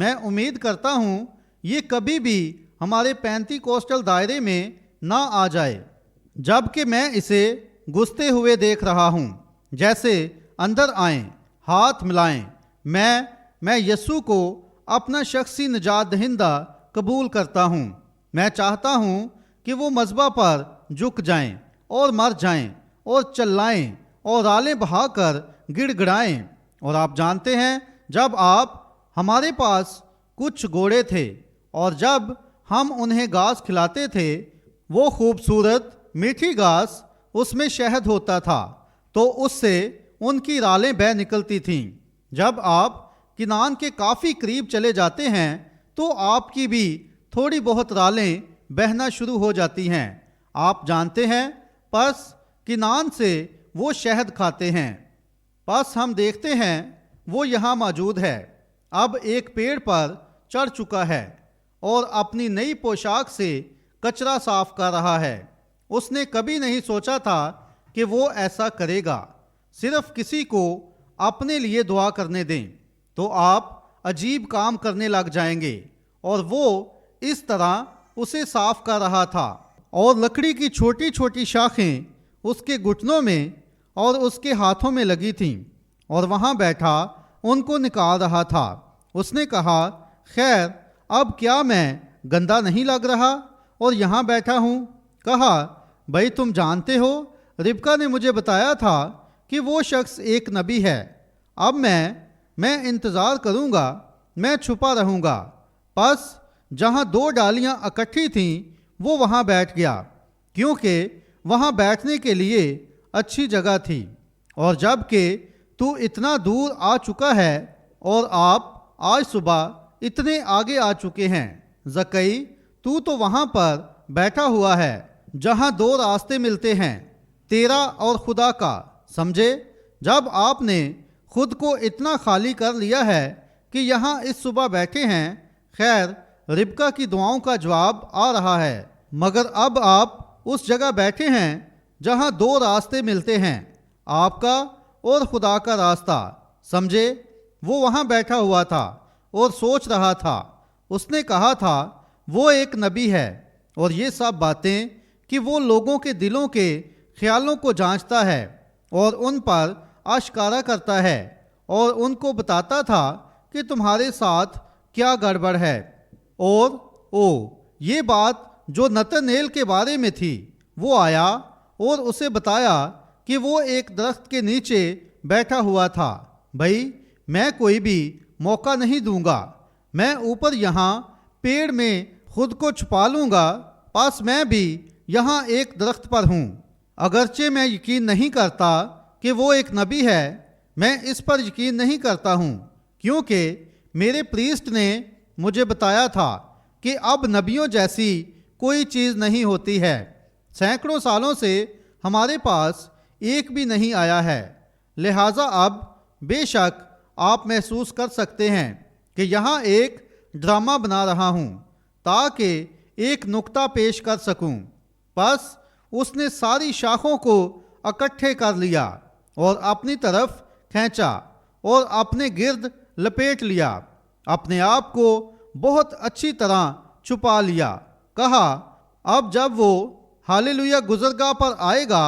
میں امید کرتا ہوں یہ کبھی بھی ہمارے پینتی کوسٹل دائرے میں نہ آ جائے، جب کہ میں اسے گھستے ہوئے دیکھ رہا ہوں۔ جیسے اندر آئیں، ہاتھ ملائیں، میں یسوع کو اپنا شخصی نجات دہندہ قبول کرتا ہوں۔ میں چاہتا ہوں کہ وہ مذبح پر جھک جائیں اور مر جائیں اور چلائیں اور رالیں بہا کر گڑ گڑائیں۔ اور آپ جانتے ہیں، جب ہمارے پاس کچھ گھوڑے تھے اور جب ہم انہیں گھاس کھلاتے تھے، وہ خوبصورت میٹھی گھاس، اس میں شہد ہوتا تھا، تو اس سے ان کی رالیں بہہ نکلتی تھیں۔ جب آپ کنعان کے کافی قریب چلے جاتے ہیں تو آپ کی بھی تھوڑی بہت رالیں بہنا شروع ہو جاتی ہیں۔ آپ جانتے ہیں، پس کنعان سے وہ شہد کھاتے ہیں۔ پس ہم دیکھتے ہیں وہ یہاں موجود ہے، اب ایک پیڑ پر چڑھ چکا ہے اور اپنی نئی پوشاک سے کچرا صاف کر رہا ہے۔ اس نے کبھی نہیں سوچا تھا کہ وہ ایسا کرے گا۔ صرف کسی کو اپنے لیے دعا کرنے دیں تو آپ عجیب کام کرنے لگ جائیں گے۔ اور وہ اس طرح اسے صاف کر رہا تھا، اور لکڑی کی چھوٹی چھوٹی شاخیں اس کے گھٹنوں میں اور اس کے ہاتھوں میں لگی تھیں، اور وہاں بیٹھا ان کو نکال رہا تھا۔ اس نے کہا، خیر، اب کیا میں گندا نہیں لگ رہا اور یہاں بیٹھا ہوں؟ کہا، بھائی تم جانتے ہو، ربکا نے مجھے بتایا تھا کہ وہ شخص ایک نبی ہے۔ اب میں انتظار کروں گا، میں چھپا رہوں گا۔ پس جہاں 2 ڈالیاں اکٹھی تھیں وہ وہاں بیٹھ گیا، کیونکہ وہاں بیٹھنے کے لیے اچھی جگہ تھی۔ اور جب کہ تو اتنا دور آ چکا ہے اور آپ آج صبح اتنے آگے آ چکے ہیں، زکئی تو وہاں پر بیٹھا ہوا ہے جہاں 2 راستے ملتے ہیں، تیرا اور خدا کا، سمجھے؟ جب آپ نے خود کو اتنا خالی کر لیا ہے کہ یہاں اس صبح بیٹھے ہیں، خیر، ربکا کی دعاؤں کا جواب آ رہا ہے، مگر اب آپ اس جگہ بیٹھے ہیں جہاں 2 راستے ملتے ہیں، آپ کا اور خدا کا راستہ، سمجھے؟ وہ وہاں بیٹھا ہوا تھا اور سوچ رہا تھا۔ اس نے کہا تھا وہ ایک نبی ہے، اور یہ سب باتیں کہ وہ لوگوں کے دلوں کے خیالوں کو جانچتا ہے اور ان پر آشکارا کرتا ہے، اور ان کو بتاتا تھا کہ تمہارے ساتھ کیا گڑبڑ ہے۔ اور یہ بات جو نتنیل کے بارے میں تھی، وہ آیا اور اسے بتایا کہ وہ ایک درخت کے نیچے بیٹھا ہوا تھا۔ بھائی، میں کوئی بھی موقع نہیں دوں گا، میں اوپر یہاں پیڑ میں خود کو چھپا لوں گا، پاس میں بھی یہاں ایک درخت پر ہوں۔ اگرچہ میں یقین نہیں کرتا کہ وہ ایک نبی ہے، میں اس پر یقین نہیں کرتا ہوں، کیونکہ میرے پریسٹ نے مجھے بتایا تھا کہ اب نبیوں جیسی کوئی چیز نہیں ہوتی ہے۔ سینکڑوں سالوں سے ہمارے پاس ایک بھی نہیں آیا ہے، لہٰذا اب بے شک آپ محسوس کر سکتے ہیں کہ یہاں ایک ڈرامہ بنا رہا ہوں تاکہ ایک نکتہ پیش کر سکوں۔ پس اس نے ساری شاخوں کو اکٹھے کر لیا اور اپنی طرف کھینچا اور اپنے گرد لپیٹ لیا، اپنے آپ کو بہت اچھی طرح چھپا لیا۔ کہا، اب جب وہ ہاللویہ گزرگاہ پر آئے گا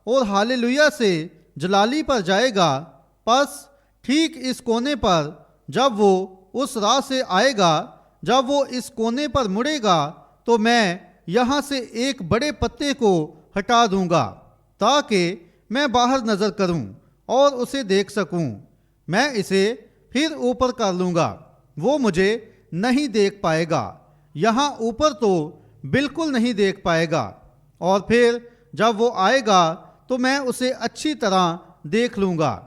اور ہاللویہ سے جلالی پر جائے گا، پس ٹھیک اس کونے پر جب وہ اس راہ سے آئے گا، جب وہ اس کونے پر مڑے گا، تو میں یہاں سے ایک بڑے پتے کو ہٹا دوں گا تاکہ میں باہر نظر کروں اور اسے دیکھ سکوں۔ میں اسے پھر اوپر کر لوں گا، وہ مجھے نہیں دیکھ پائے گا، یہاں اوپر تو بالکل نہیں دیکھ پائے گا، اور پھر جب وہ آئے گا تو میں اسے اچھی طرح دیکھ لوں گا۔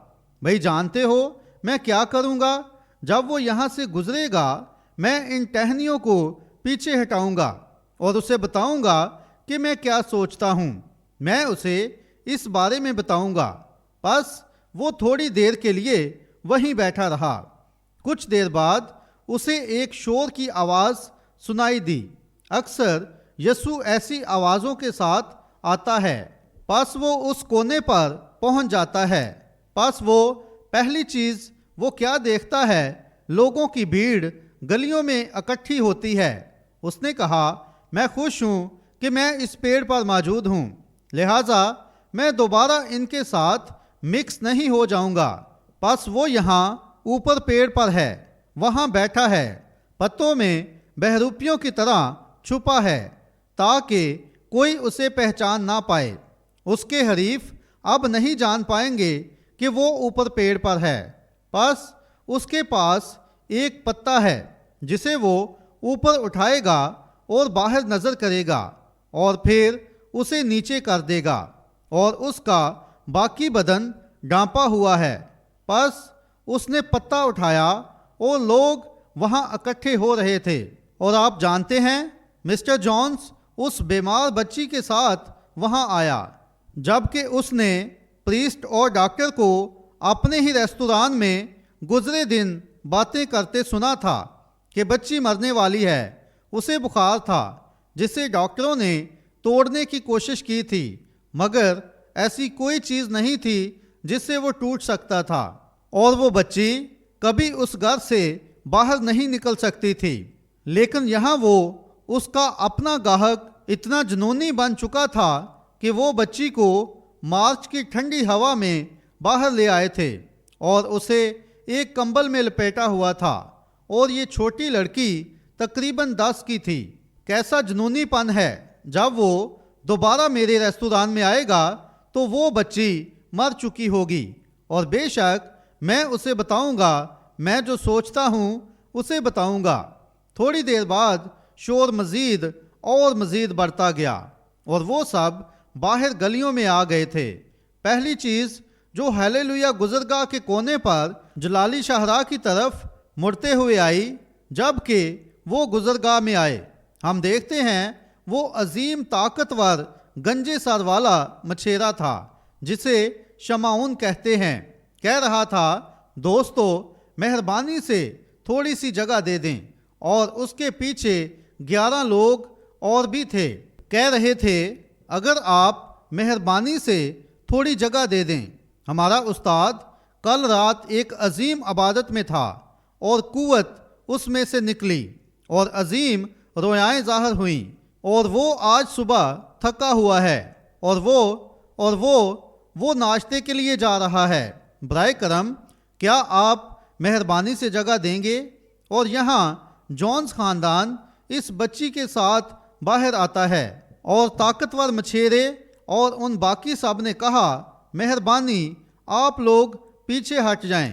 بھائی جانتے ہو میں کیا کروں گا؟ جب وہ یہاں سے گزرے گا، میں ان ٹہنیوں کو پیچھے ہٹاؤں گا اور اسے بتاؤں گا کہ میں کیا سوچتا ہوں، میں اسے اس بارے میں بتاؤں گا۔ پس وہ تھوڑی دیر کے لیے وہیں بیٹھا رہا۔ کچھ دیر بعد اسے ایک شور کی آواز سنائی دی۔ اکثر یسوع ایسی آوازوں کے ساتھ آتا ہے۔ پس وہ اس کونے پر پہنچ جاتا ہے۔ پس وہ پہلی چیز وہ کیا دیکھتا ہے؟ لوگوں کی بھیڑ گلیوں میں اکٹھی ہوتی ہے۔ اس نے کہا، میں خوش ہوں کہ میں اس پیڑ پر موجود ہوں، لہٰذا میں دوبارہ ان کے ساتھ مکس نہیں ہو جاؤں گا۔ پس وہ یہاں اوپر پیڑ پر ہے، وہاں بیٹھا ہے، پتوں میں بہروپیوں کی طرح چھپا ہے، تاکہ کوئی اسے پہچان نہ پائے۔ اس کے حریف اب نہیں جان پائیں گے کہ وہ اوپر پیڑ پر ہے۔ پس اس کے پاس ایک پتا ہے جسے وہ اوپر اٹھائے گا اور باہر نظر کرے گا، اور پھر اسے نیچے کر دے گا، اور اس کا باقی بدن ڈانپا ہوا ہے۔ پس اس نے پتا اٹھایا اور لوگ وہاں اکٹھے ہو رہے تھے، اور آپ جانتے ہیں مسٹر جونز اس بیمار بچی کے ساتھ وہاں آیا، جبکہ اس نے پریسٹ اور ڈاکٹر کو اپنے ہی ریستوران میں گزرے دن باتیں کرتے سنا تھا کہ بچی مرنے والی ہے۔ اسے بخار تھا جسے ڈاکٹروں نے توڑنے کی کوشش کی تھی، مگر ایسی کوئی چیز نہیں تھی جس سے وہ ٹوٹ سکتا تھا، اور وہ بچی کبھی اس گھر سے باہر نہیں نکل سکتی تھی۔ لیکن یہاں وہ اس کا اپنا گاہک اتنا جنونی بن چکا تھا کہ وہ بچی کو مارچ کی ٹھنڈی ہوا میں باہر لے آئے تھے اور اسے ایک کمبل میں لپیٹا ہوا تھا، اور یہ چھوٹی لڑکی تقریباً 10 کی تھی۔ کیسا جنونی پن ہے! جب وہ دوبارہ میرے ریستوران میں آئے گا تو وہ بچی مر چکی ہوگی، اور بے شک میں اسے بتاؤں گا، میں جو سوچتا ہوں اسے بتاؤں گا۔ تھوڑی دیر بعد شور مزید اور مزید بڑھتا گیا، اور وہ سب باہر گلیوں میں آ گئے تھے۔ پہلی چیز جو ہیلیلویا گزرگاہ کے کونے پر جلالی شاہراہ کی طرف مڑتے ہوئے آئی، جبکہ وہ گزرگاہ میں آئے، ہم دیکھتے ہیں وہ عظیم طاقتور گنجے سر والا مچھیرا تھا جسے شمعون کہتے ہیں۔ کہہ رہا تھا، دوستو مہربانی سے تھوڑی سی جگہ دے دیں، اور اس کے پیچھے 11 لوگ اور بھی تھے، کہہ رہے تھے، اگر آپ مہربانی سے تھوڑی جگہ دے دیں۔ ہمارا استاد کل رات ایک عظیم عبادت میں تھا، اور قوت اس میں سے نکلی، اور عظیم رویائیں ظاہر ہوئیں، اور وہ آج صبح تھکا ہوا ہے، اور وہ ناشتے کے لیے جا رہا ہے۔ برائے کرم کیا آپ مہربانی سے جگہ دیں گے؟ اور یہاں جونز خاندان اس بچی کے ساتھ باہر آتا ہے، اور طاقتور مچھیرے اور ان باقی سب نے کہا، مہربانی آپ لوگ پیچھے ہٹ جائیں،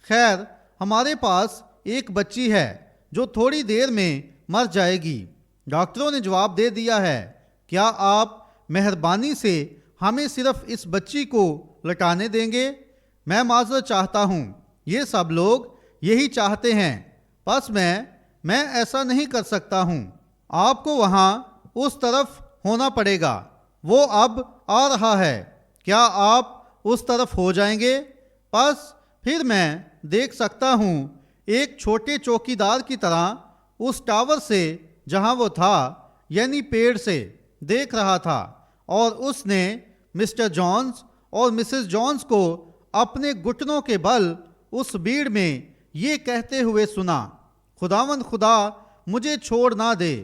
خیر ہمارے پاس ایک بچی ہے جو تھوڑی دیر میں مر جائے گی۔ ڈاکٹروں نے جواب دے دیا ہے، کیا آپ مہربانی سے ہمیں صرف اس بچی کو لٹانے دیں گے؟ میں معذرت چاہتا ہوں، یہ سب لوگ یہی چاہتے ہیں، پس میں ایسا نہیں کر سکتا ہوں۔ آپ کو وہاں اس طرف ہونا پڑے گا، وہ اب آ رہا ہے، کیا آپ اس طرف ہو جائیں گے؟ پس پھر میں دیکھ سکتا ہوں ایک چھوٹے چوکیدار کی طرح اس ٹاور سے جہاں وہ تھا، یعنی پیڑ سے دیکھ رہا تھا، اور اس نے مسٹر جونز اور مسز جونز کو اپنے گھٹنوں کے بل اس بھیڑ میں یہ کہتے ہوئے سنا، خداوند خدا مجھے چھوڑ نہ دے،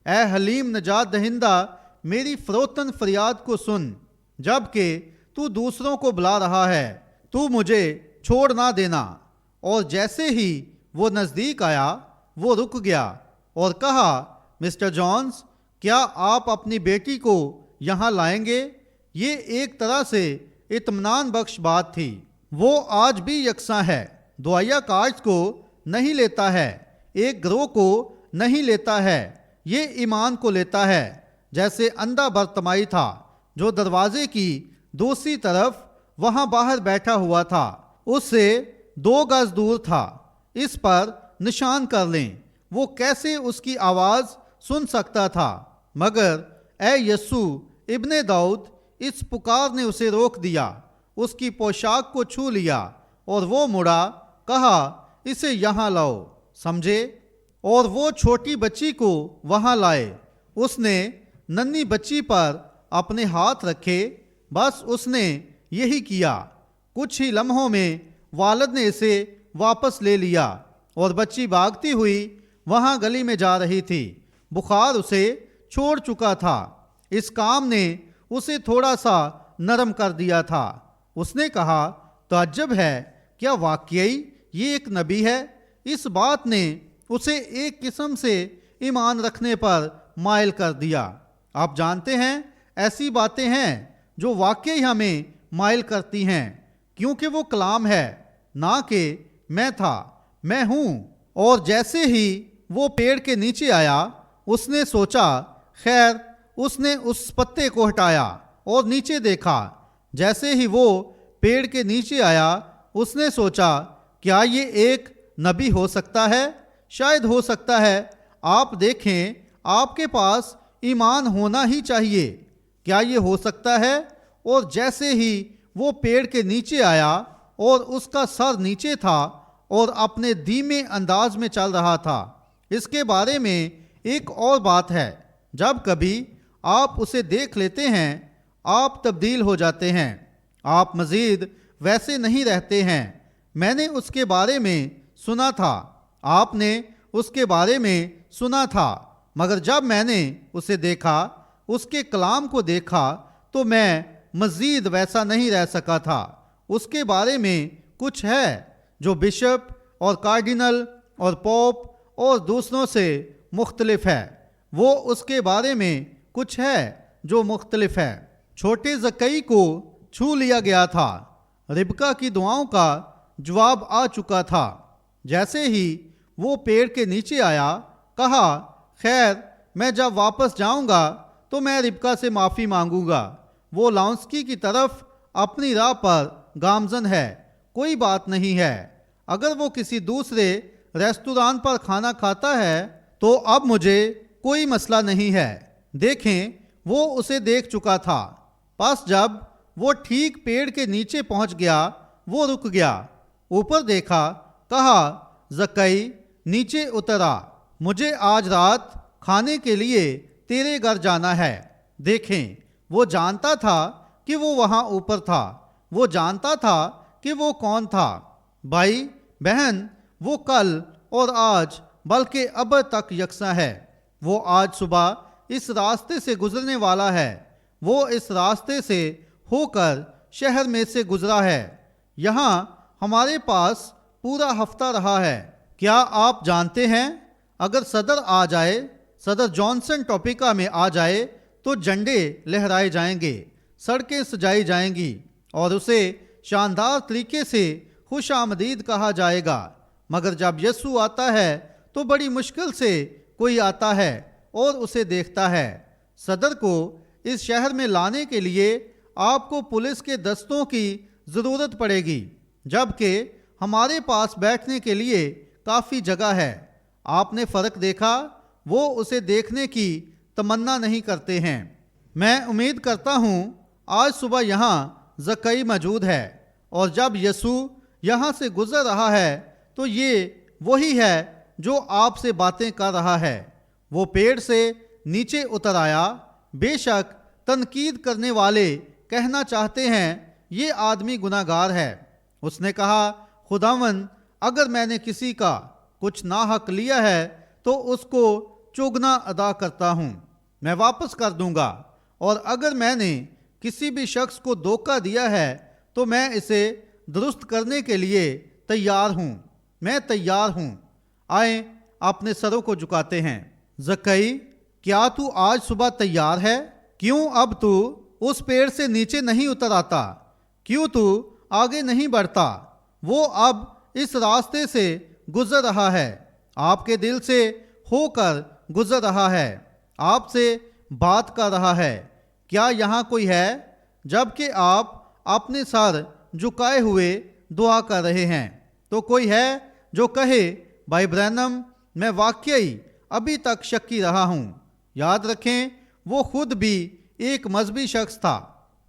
اے حلیم نجات دہندہ میری فروتن فریاد کو سن، جبکہ تو دوسروں کو بلا رہا ہے، تو مجھے چھوڑ نہ دینا۔ اور جیسے ہی وہ نزدیک آیا وہ رک گیا اور کہا، مسٹر جونز کیا آپ اپنی بیٹی کو یہاں لائیں گے؟ یہ ایک طرح سے اطمینان بخش بات تھی۔ وہ آج بھی یکساں ہے، دعائیہ کارڈز کو نہیں لیتا ہے، ایک گروہ کو نہیں لیتا ہے، یہ ایمان کو لیتا ہے، جیسے اندھا برتمائی تھا جو دروازے کی دوسری طرف وہاں باہر بیٹھا ہوا تھا، اس سے 2 گز دور تھا۔ اس پر نشان کر لیں، وہ کیسے اس کی آواز سن سکتا تھا؟ مگر اے یسوع ابن داؤد، اس پکار نے اسے روک دیا، اس کی پوشاک کو چھو لیا، اور وہ مڑا، کہا، اسے یہاں لاؤ، سمجھے؟ اور وہ چھوٹی بچی کو وہاں لائے۔ اس نے ننھی بچی پر اپنے ہاتھ رکھے، بس اس نے یہی کیا۔ کچھ ہی لمحوں میں والد نے اسے واپس لے لیا، اور بچی بھاگتی ہوئی وہاں گلی میں جا رہی تھی۔ بخار اسے چھوڑ چکا تھا۔ اس کام نے اسے تھوڑا سا نرم کر دیا تھا۔ اس نے کہا، تعجب ہے، کیا واقعی یہ ایک نبی ہے؟ اس بات نے اسے ایک قسم سے ایمان رکھنے پر مائل کر دیا۔ آپ جانتے ہیں، ایسی باتیں ہیں جو واقعی ہمیں مائل کرتی ہیں، کیونکہ وہ کلام ہے، نہ کہ میں تھا، میں ہوں۔ اور جیسے ہی وہ پیڑ کے نیچے آیا، اس نے سوچا، خیر، اس نے اس پتے کو ہٹایا اور نیچے دیکھا۔ جیسے ہی وہ پیڑ کے نیچے آیا، اس نے سوچا، کیا یہ ایک نبی ہو سکتا ہے؟ شاید ہو سکتا ہے۔ آپ دیکھیں، آپ کے پاس ایمان ہونا ہی چاہیے۔ کیا یہ ہو سکتا ہے؟ اور جیسے ہی وہ پیڑ کے نیچے آیا اور اس کا سر نیچے تھا اور اپنے دھیمے انداز میں چل رہا تھا۔ اس کے بارے میں ایک اور بات ہے، جب کبھی آپ اسے دیکھ لیتے ہیں، آپ تبدیل ہو جاتے ہیں، آپ مزید ویسے نہیں رہتے ہیں۔ میں نے اس کے بارے میں سنا تھا، آپ نے اس کے بارے میں سنا تھا، مگر جب میں نے اسے دیکھا، اس کے کلام کو دیکھا، تو میں مزید ویسا نہیں رہ سکا تھا۔ اس کے بارے میں کچھ ہے جو بشپ اور کارڈینل اور پوپ اور دوسروں سے مختلف ہے۔ وہ اس کے بارے میں کچھ ہے جو مختلف ہے۔ چھوٹے زکئی کو چھو لیا گیا تھا۔ ربکا کی دعاؤں کا جواب آ چکا تھا۔ جیسے ہی وہ پیڑ کے نیچے آیا، کہا، خیر، میں جب واپس جاؤں گا تو میں ربکا سے معافی مانگوں گا۔ وہ لاؤنسکی کی طرف اپنی راہ پر گامزن ہے، کوئی بات نہیں ہے۔ اگر وہ کسی دوسرے ریستوران پر کھانا کھاتا ہے تو اب مجھے کوئی مسئلہ نہیں ہے۔ دیکھیں، وہ اسے دیکھ چکا تھا۔ پس جب وہ ٹھیک پیڑ کے نیچے پہنچ گیا، وہ رک گیا، اوپر دیکھا، کہا، زکئی، نیچے اتر آ، مجھے آج رات کھانے کے لیے تیرے گھر جانا ہے۔ دیکھیں، وہ جانتا تھا کہ وہ وہاں اوپر تھا، وہ جانتا تھا کہ وہ کون تھا۔ بھائی بہن، وہ کل اور آج بلکہ اب تک یکساں ہے۔ وہ آج صبح اس راستے سے گزرنے والا ہے، وہ اس راستے سے ہو کر شہر میں سے گزرا ہے۔ یہاں ہمارے پاس پورا ہفتہ رہا ہے۔ کیا آپ جانتے ہیں، اگر صدر آ جائے، صدر جانسن ٹوپیکا میں آ جائے تو جھنڈے لہرائے جائیں گے، سڑکیں سجائی جائیں گی اور اسے شاندار طریقے سے خوش آمدید کہا جائے گا۔ مگر جب یسوع آتا ہے تو بڑی مشکل سے کوئی آتا ہے اور اسے دیکھتا ہے۔ صدر کو اس شہر میں لانے کے لیے آپ کو پولیس کے دستوں کی ضرورت پڑے گی، جبکہ ہمارے پاس بیٹھنے کے لیے کافی جگہ ہے۔ آپ نے فرق دیکھا، وہ اسے دیکھنے کی تمنا نہیں کرتے ہیں۔ میں امید کرتا ہوں آج صبح یہاں زکئی موجود ہے، اور جب یسوع یہاں سے گزر رہا ہے تو یہ وہی ہے جو آپ سے باتیں کر رہا ہے۔ وہ پیڑ سے نیچے اتر آیا۔ بے شک تنقید کرنے والے کہنا چاہتے ہیں یہ آدمی گناہ گار ہے۔ اس نے کہا، خداوند، اگر میں نے کسی کا کچھ ناحق لیا ہے تو اس کو چوگنا ادا کرتا ہوں، میں واپس کر دوں گا، اور اگر میں نے کسی بھی شخص کو دھوکہ دیا ہے تو میں اسے درست کرنے کے لیے تیار ہوں، میں تیار ہوں۔ آئیں اپنے سروں کو جھکاتے ہیں۔ زکئی، کیا تو آج صبح تیار ہے؟ کیوں اب تو اس پیڑ سے نیچے نہیں اتر آتا؟ کیوں تو آگے نہیں بڑھتا؟ وہ اب اس راستے سے گزر رہا ہے، آپ کے دل سے ہو کر گزر رہا ہے، آپ سے بات کر رہا ہے۔ کیا یہاں کوئی ہے؟ جبکہ آپ اپنے سر جھکائے ہوئے دعا کر رہے ہیں تو کوئی ہے جو کہے، بھائی برینم، میں واقعی ابھی تک شکی رہا ہوں۔ یاد رکھیں، وہ خود بھی ایک مذہبی شخص تھا۔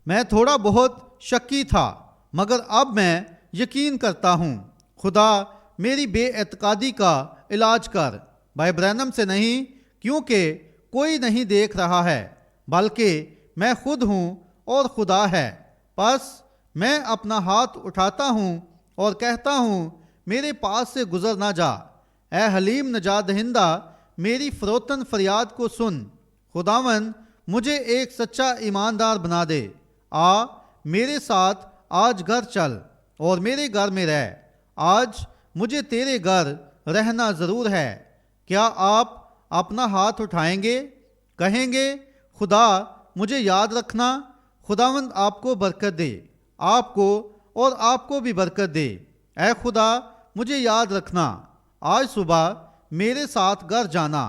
میں تھوڑا بہت شکی تھا، مگر اب میں یقین کرتا ہوں۔ خدا میری بے اعتقادی کا علاج کر۔ بھائی برینم سے نہیں، کیونکہ کوئی نہیں دیکھ رہا ہے، بلکہ میں خود ہوں اور خدا ہے۔ پس میں اپنا ہاتھ اٹھاتا ہوں اور کہتا ہوں، میرے پاس سے گزر نہ جا۔ اے حلیم نجات دہندہ میری فروتن فریاد کو سن۔ خداوند مجھے ایک سچا ایماندار بنا دے۔ آ میرے ساتھ آج گھر چل اور میرے گھر میں رہ۔ آج مجھے تیرے گھر رہنا ضرور ہے۔ کیا آپ اپنا ہاتھ اٹھائیں گے، کہیں گے خدا مجھے یاد رکھنا؟ خداوند آپ کو برکت دے، آپ کو اور آپ کو بھی برکت دے۔ اے خدا مجھے یاد رکھنا، آج صبح میرے ساتھ گھر جانا۔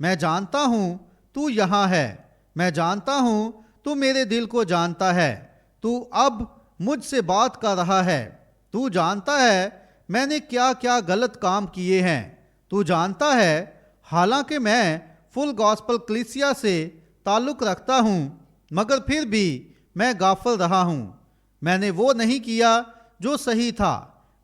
میں جانتا ہوں تو یہاں ہے، میں جانتا ہوں تو میرے دل کو جانتا ہے۔ تو اب مجھ سے بات کر رہا ہے۔ تو جانتا ہے میں نے کیا کیا غلط کام کیے ہیں۔ تو جانتا ہے حالانکہ میں فل گاسپل کلیسیا سے تعلق رکھتا ہوں، مگر پھر بھی میں غافل رہا ہوں۔ میں نے وہ نہیں کیا جو صحیح تھا۔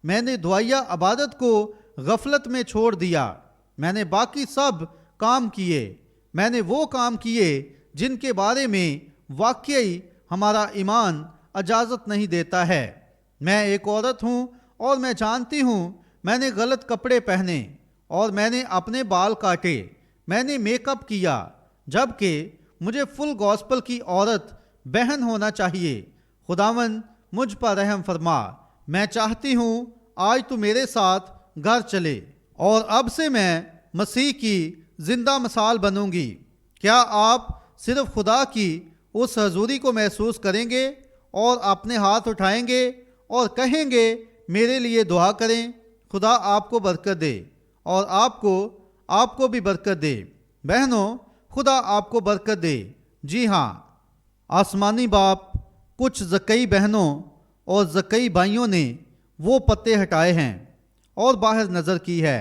میں نے دعائیہ عبادت کو غفلت میں چھوڑ دیا۔ میں نے باقی سب کام کیے۔ میں نے وہ کام کیے جن کے بارے میں واقعی ہمارا ایمان اجازت نہیں دیتا ہے۔ میں ایک عورت ہوں اور میں جانتی ہوں میں نے غلط کپڑے پہنے اور میں نے اپنے بال کاٹے، میں نے میک اپ کیا، جبکہ مجھے فل گاسپل کی عورت بہن ہونا چاہیے۔ خداوند مجھ پر رحم فرما۔ میں چاہتی ہوں آج تو میرے ساتھ گھر چلے اور اب سے میں مسیح کی زندہ مثال بنوں گی۔ کیا آپ صرف خدا کی اس حضوری کو محسوس کریں گے اور اپنے ہاتھ اٹھائیں گے اور کہیں گے میرے لیے دعا کریں؟ خدا آپ کو برکت دے اور آپ کو بھی برکت دے۔ بہنوں خدا آپ کو برکت دے۔ جی ہاں، آسمانی باپ کچھ زکئی بہنوں اور زکئی بھائیوں نے وہ پتے ہٹائے ہیں اور باہر نظر کی ہے۔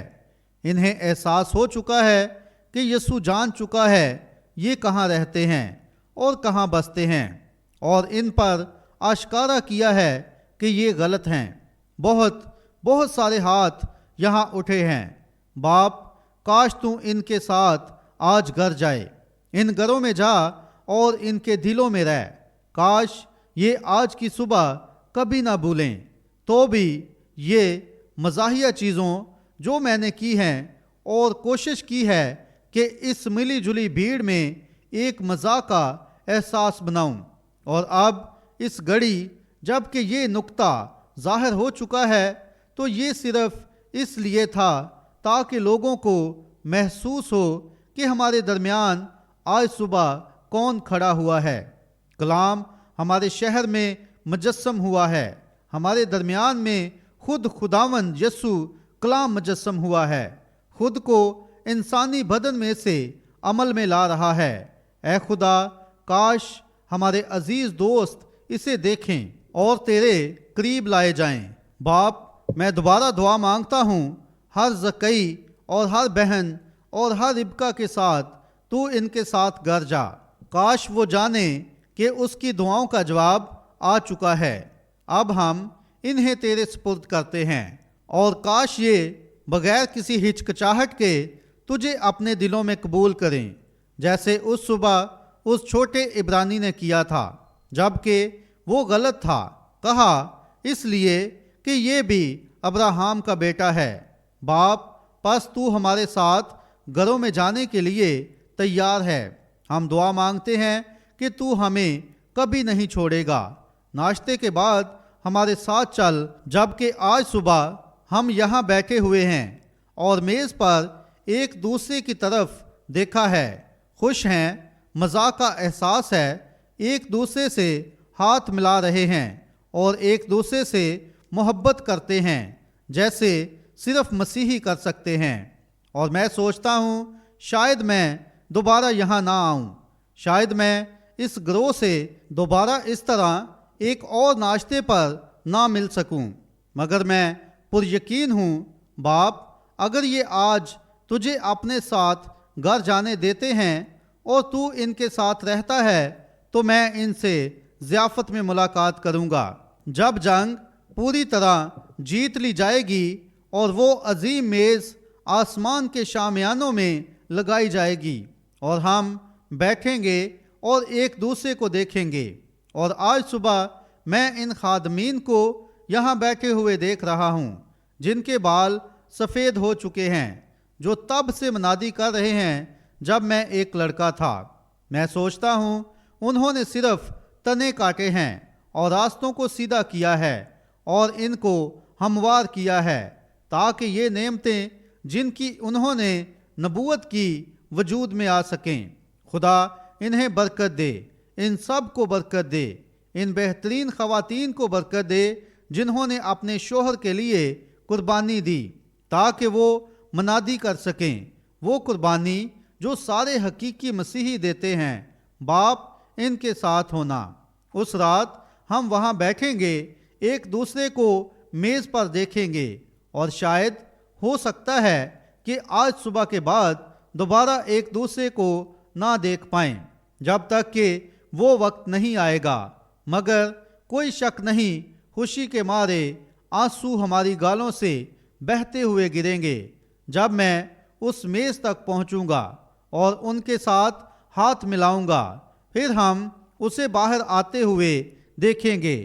انہیں احساس ہو چکا ہے کہ یسوع جان چکا ہے یہ کہاں رہتے ہیں اور کہاں بستے ہیں، اور ان پر آشکارا کیا ہے کہ یہ غلط ہیں۔ بہت سارے ہاتھ یہاں اٹھے ہیں۔ باپ کاش تو ان کے ساتھ آج گھر جائے، ان گھروں میں جا اور ان کے دلوں میں رہ۔ کاش یہ آج کی صبح کبھی نہ بھولیں۔ تو بھی یہ مزاحیہ چیزوں جو میں نے کی ہیں اور کوشش کی ہے کہ اس ملی جلی بھیڑ میں ایک مزاح کا احساس بناؤں، اور اب اس گھڑی جب کہ یہ نقطہ ظاہر ہو چکا ہے تو یہ صرف اس لیے تھا تاکہ لوگوں کو محسوس ہو کہ ہمارے درمیان آج صبح کون کھڑا ہوا ہے۔ کلام ہمارے شہر میں مجسم ہوا ہے، ہمارے درمیان میں خود خداوند یسوع کلام مجسم ہوا ہے، خود کو انسانی بدن میں سے عمل میں لا رہا ہے۔ اے خدا کاش ہمارے عزیز دوست اسے دیکھیں اور تیرے قریب لائے جائیں۔ باپ میں دوبارہ دعا مانگتا ہوں ہر زکئی اور ہر بہن اور ہر ربکہ کے ساتھ تو ان کے ساتھ گھر جا۔ کاش وہ جانے کہ اس کی دعاؤں کا جواب آ چکا ہے۔ اب ہم انہیں تیرے سپرد کرتے ہیں، اور کاش یہ بغیر کسی ہچکچاہٹ کے تجھے اپنے دلوں میں قبول کریں، جیسے اس صبح اس چھوٹے عبرانی نے کیا تھا جبکہ وہ غلط تھا۔ کہا اس لیے کہ یہ بھی ابراہام کا بیٹا ہے۔ باپ پس تو ہمارے ساتھ گھروں میں جانے کے لیے تیار ہے۔ ہم دعا مانگتے ہیں کہ تو ہمیں کبھی نہیں چھوڑے گا۔ ناشتے کے بعد ہمارے ساتھ چل، جبکہ آج صبح ہم یہاں بیٹھے ہوئے ہیں اور میز پر ایک دوسرے کی طرف دیکھا ہے، خوش ہیں، مزاح کا احساس ہے، ایک دوسرے سے ہاتھ ملا رہے ہیں اور ایک دوسرے سے محبت کرتے ہیں جیسے صرف مسیحی کر سکتے ہیں۔ اور میں سوچتا ہوں شاید میں دوبارہ یہاں نہ آؤں، شاید میں اس گروہ سے دوبارہ اس طرح ایک اور ناشتے پر نہ مل سکوں، مگر میں پر یقین ہوں باپ اگر یہ آج تجھے اپنے ساتھ گھر جانے دیتے ہیں اور تو ان کے ساتھ رہتا ہے تو میں ان سے ضیافت میں ملاقات کروں گا جب جنگ پوری طرح جیت لی جائے گی اور وہ عظیم میز آسمان کے شامیانوں میں لگائی جائے گی اور ہم بیٹھیں گے اور ایک دوسرے کو دیکھیں گے۔ اور آج صبح میں ان خادمین کو یہاں بیٹھے ہوئے دیکھ رہا ہوں جن کے بال سفید ہو چکے ہیں، جو تب سے منادی کر رہے ہیں جب میں ایک لڑکا تھا۔ میں سوچتا ہوں انہوں نے صرف تنے کاٹے ہیں اور راستوں کو سیدھا کیا ہے اور ان کو ہموار کیا ہے تاکہ یہ نعمتیں جن کی انہوں نے نبوت کی وجود میں آ سکیں۔ خدا انہیں برکت دے، ان سب کو برکت دے، ان بہترین خواتین کو برکت دے جنہوں نے اپنے شوہر کے لیے قربانی دی تاکہ وہ منادی کر سکیں، وہ قربانی جو سارے حقیقی مسیحی دیتے ہیں۔ باپ ان کے ساتھ ہونا۔ اس رات ہم وہاں بیٹھیں گے، ایک دوسرے کو میز پر دیکھیں گے اور شاید ہو سکتا ہے کہ آج صبح کے بعد دوبارہ ایک دوسرے کو نہ دیکھ پائیں جب تک کہ وہ وقت نہیں آئے گا، مگر کوئی شک نہیں خوشی کے مارے آنسو ہماری گالوں سے بہتے ہوئے گریں گے جب میں اس میز تک پہنچوں گا اور ان کے ساتھ ہاتھ ملاؤں گا۔ پھر ہم اسے باہر آتے ہوئے دیکھیں گے۔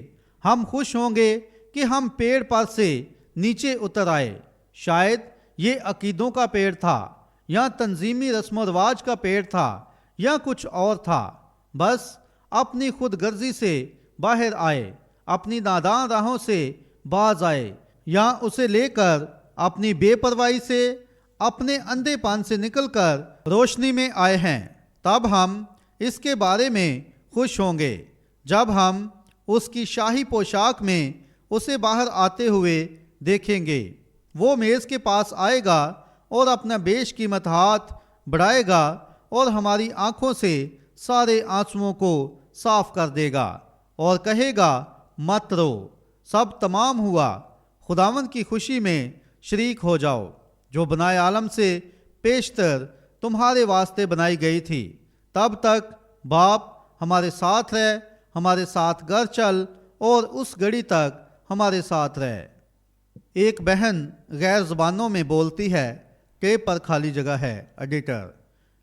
ہم خوش ہوں گے کہ ہم پیڑ پر سے نیچے اتر آئے۔ شاید یہ عقیدوں کا پیڑ تھا یا تنظیمی رسم و رواج کا پیڑ تھا یا کچھ اور تھا، بس اپنی خود غرضی سے باہر آئے، اپنی نادان راہوں سے باز آئے، یا اسے لے کر اپنی بے پرواہی سے، اپنے اندھے پن سے نکل کر روشنی میں آئے ہیں۔ تب ہم اس کے بارے میں خوش ہوں گے جب ہم اس کی شاہی پوشاک میں اسے باہر آتے ہوئے دیکھیں گے۔ وہ میز کے پاس آئے گا اور اپنا بیش قیمت ہاتھ بڑھائے گا اور ہماری آنکھوں سے سارے آنسوؤں کو صاف کر دے گا اور کہے گا مت رو، سب تمام ہوا، خداوند کی خوشی میں شریک ہو جاؤ جو بنائے عالم سے پیشتر تمہارے واسطے بنائی گئی تھی۔ تب تک باپ ہمارے ساتھ رہ، ہمارے ساتھ گھر چل اور اس گھڑی تک ہمارے ساتھ رہ۔ ایک بہن غیر زبانوں میں بولتی ہے، ٹیپ پر خالی جگہ ہے۔ ایڈیٹر: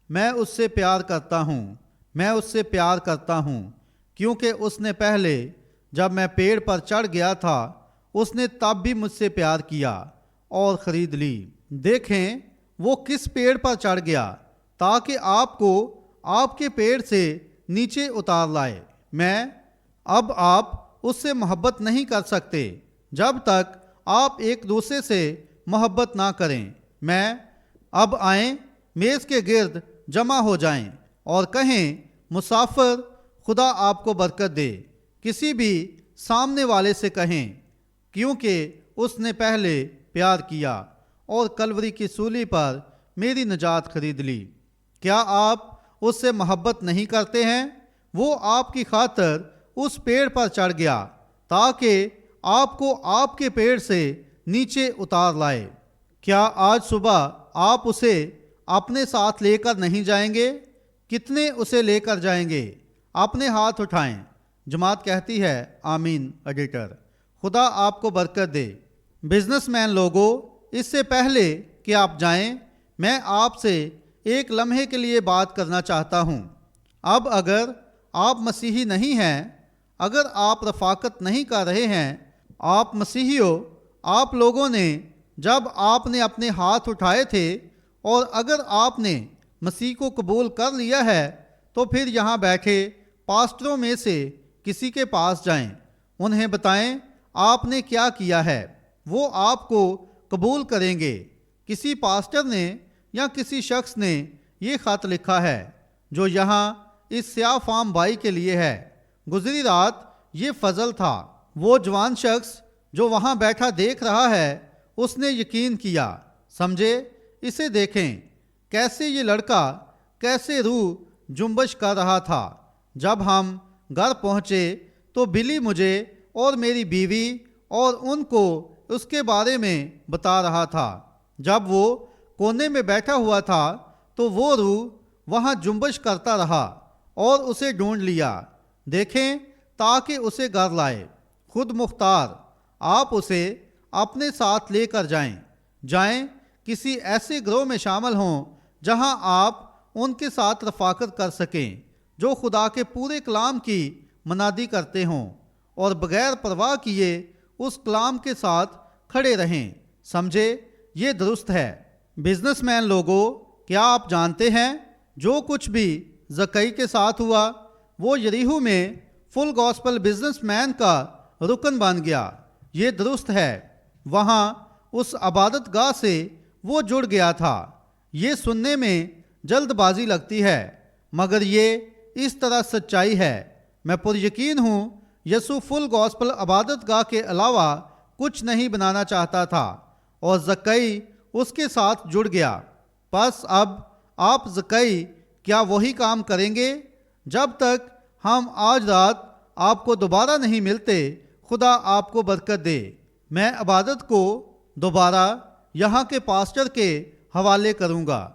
میں اس سے پیار کرتا ہوں، میں اس سے پیار کرتا ہوں کیونکہ اس نے پہلے جب میں پیڑ پر چڑھ گیا تھا اس نے تب بھی مجھ سے پیار کیا اور خرید لی۔ دیکھیں وہ کس پیڑ پر چڑھ گیا تاکہ آپ کو آپ کے پیڑ سے نیچے اتار لائے۔ اب آپ اس سے محبت نہیں کر سکتے جب تک آپ ایک دوسرے سے محبت نہ کریں۔ اب آئیں، میز کے گرد جمع ہو جائیں اور کہیں مسافر خدا آپ کو برکت دے۔ کسی بھی سامنے والے سے کہیں کیونکہ اس نے پہلے پیار کیا اور کلوری کی سولی پر میری نجات خرید لی۔ کیا آپ اس سے محبت نہیں کرتے ہیں؟ وہ آپ کی خاطر اس پیڑ پر چڑھ گیا تاکہ آپ کو آپ کے پیڑ سے نیچے اتار لائے۔ کیا آج صبح آپ اسے اپنے ساتھ لے کر نہیں جائیں گے؟ کتنے اسے لے کر جائیں گے؟ اپنے ہاتھ اٹھائیں۔ جماعت کہتی ہے آمین۔ ایڈیٹر: خدا آپ کو برکت دے۔ بزنس مین لوگوں، اس سے پہلے کہ آپ جائیں میں آپ سے ایک لمحے کے لیے بات کرنا چاہتا ہوں۔ اب اگر آپ مسیحی نہیں ہیں، اگر آپ رفاقت نہیں کر رہے ہیں، آپ مسیحیوں، آپ لوگوں نے جب آپ نے اپنے ہاتھ اٹھائے تھے اور اگر آپ نے مسیح کو قبول کر لیا ہے تو پھر یہاں بیٹھے پاسٹروں میں سے کسی کے پاس جائیں، انہیں بتائیں آپ نے کیا کیا ہے، وہ آپ کو قبول کریں گے۔ کسی پاسٹر نے یا کسی شخص نے یہ خط لکھا ہے جو یہاں اس سیاہ فام بھائی کے لیے ہے۔ گزری رات یہ فضل تھا۔ وہ جوان شخص جو وہاں بیٹھا دیکھ رہا ہے اس نے یقین کیا۔ سمجھے؟ اسے دیکھیں کیسے یہ لڑکا کیسے روح جنبش کر رہا تھا۔ جب ہم گھر پہنچے تو بلی مجھے اور میری بیوی اور ان کو اس کے بارے میں بتا رہا تھا۔ جب وہ کونے میں بیٹھا ہوا تھا تو وہ روح وہاں جنبش کرتا رہا اور اسے ڈھونڈ لیا۔ دیکھیں تاکہ اسے گھر لائے۔ خود مختار آپ اسے اپنے ساتھ لے کر جائیں کسی ایسے گروہ میں شامل ہوں جہاں آپ ان کے ساتھ رفاقت کر سکیں جو خدا کے پورے کلام کی منادی کرتے ہوں اور بغیر پرواہ کیے اس کلام کے ساتھ کھڑے رہیں۔ سمجھے؟ یہ درست ہے۔ بزنس مین لوگوں، کیا آپ جانتے ہیں جو کچھ بھی زکئی کے ساتھ ہوا وہ یریحو میں فل گاسپل بزنس مین کا رکن بن گیا؟ یہ درست ہے، وہاں اس عبادت گاہ سے وہ جڑ گیا تھا۔ یہ سننے میں جلد بازی لگتی ہے، مگر یہ اس طرح سچائی ہے۔ میں پر یقین ہوں یسوع فل گاسپل عبادت گاہ کے علاوہ کچھ نہیں بنانا چاہتا تھا، اور زکئی اس کے ساتھ جڑ گیا۔ پس اب آپ زکئی کیا وہی کام کریں گے؟ جب تک ہم آج رات آپ کو دوبارہ نہیں ملتے، خدا آپ کو برکت دے۔ میں عبادت کو دوبارہ یہاں کے پاسٹر کے حوالے کروں گا۔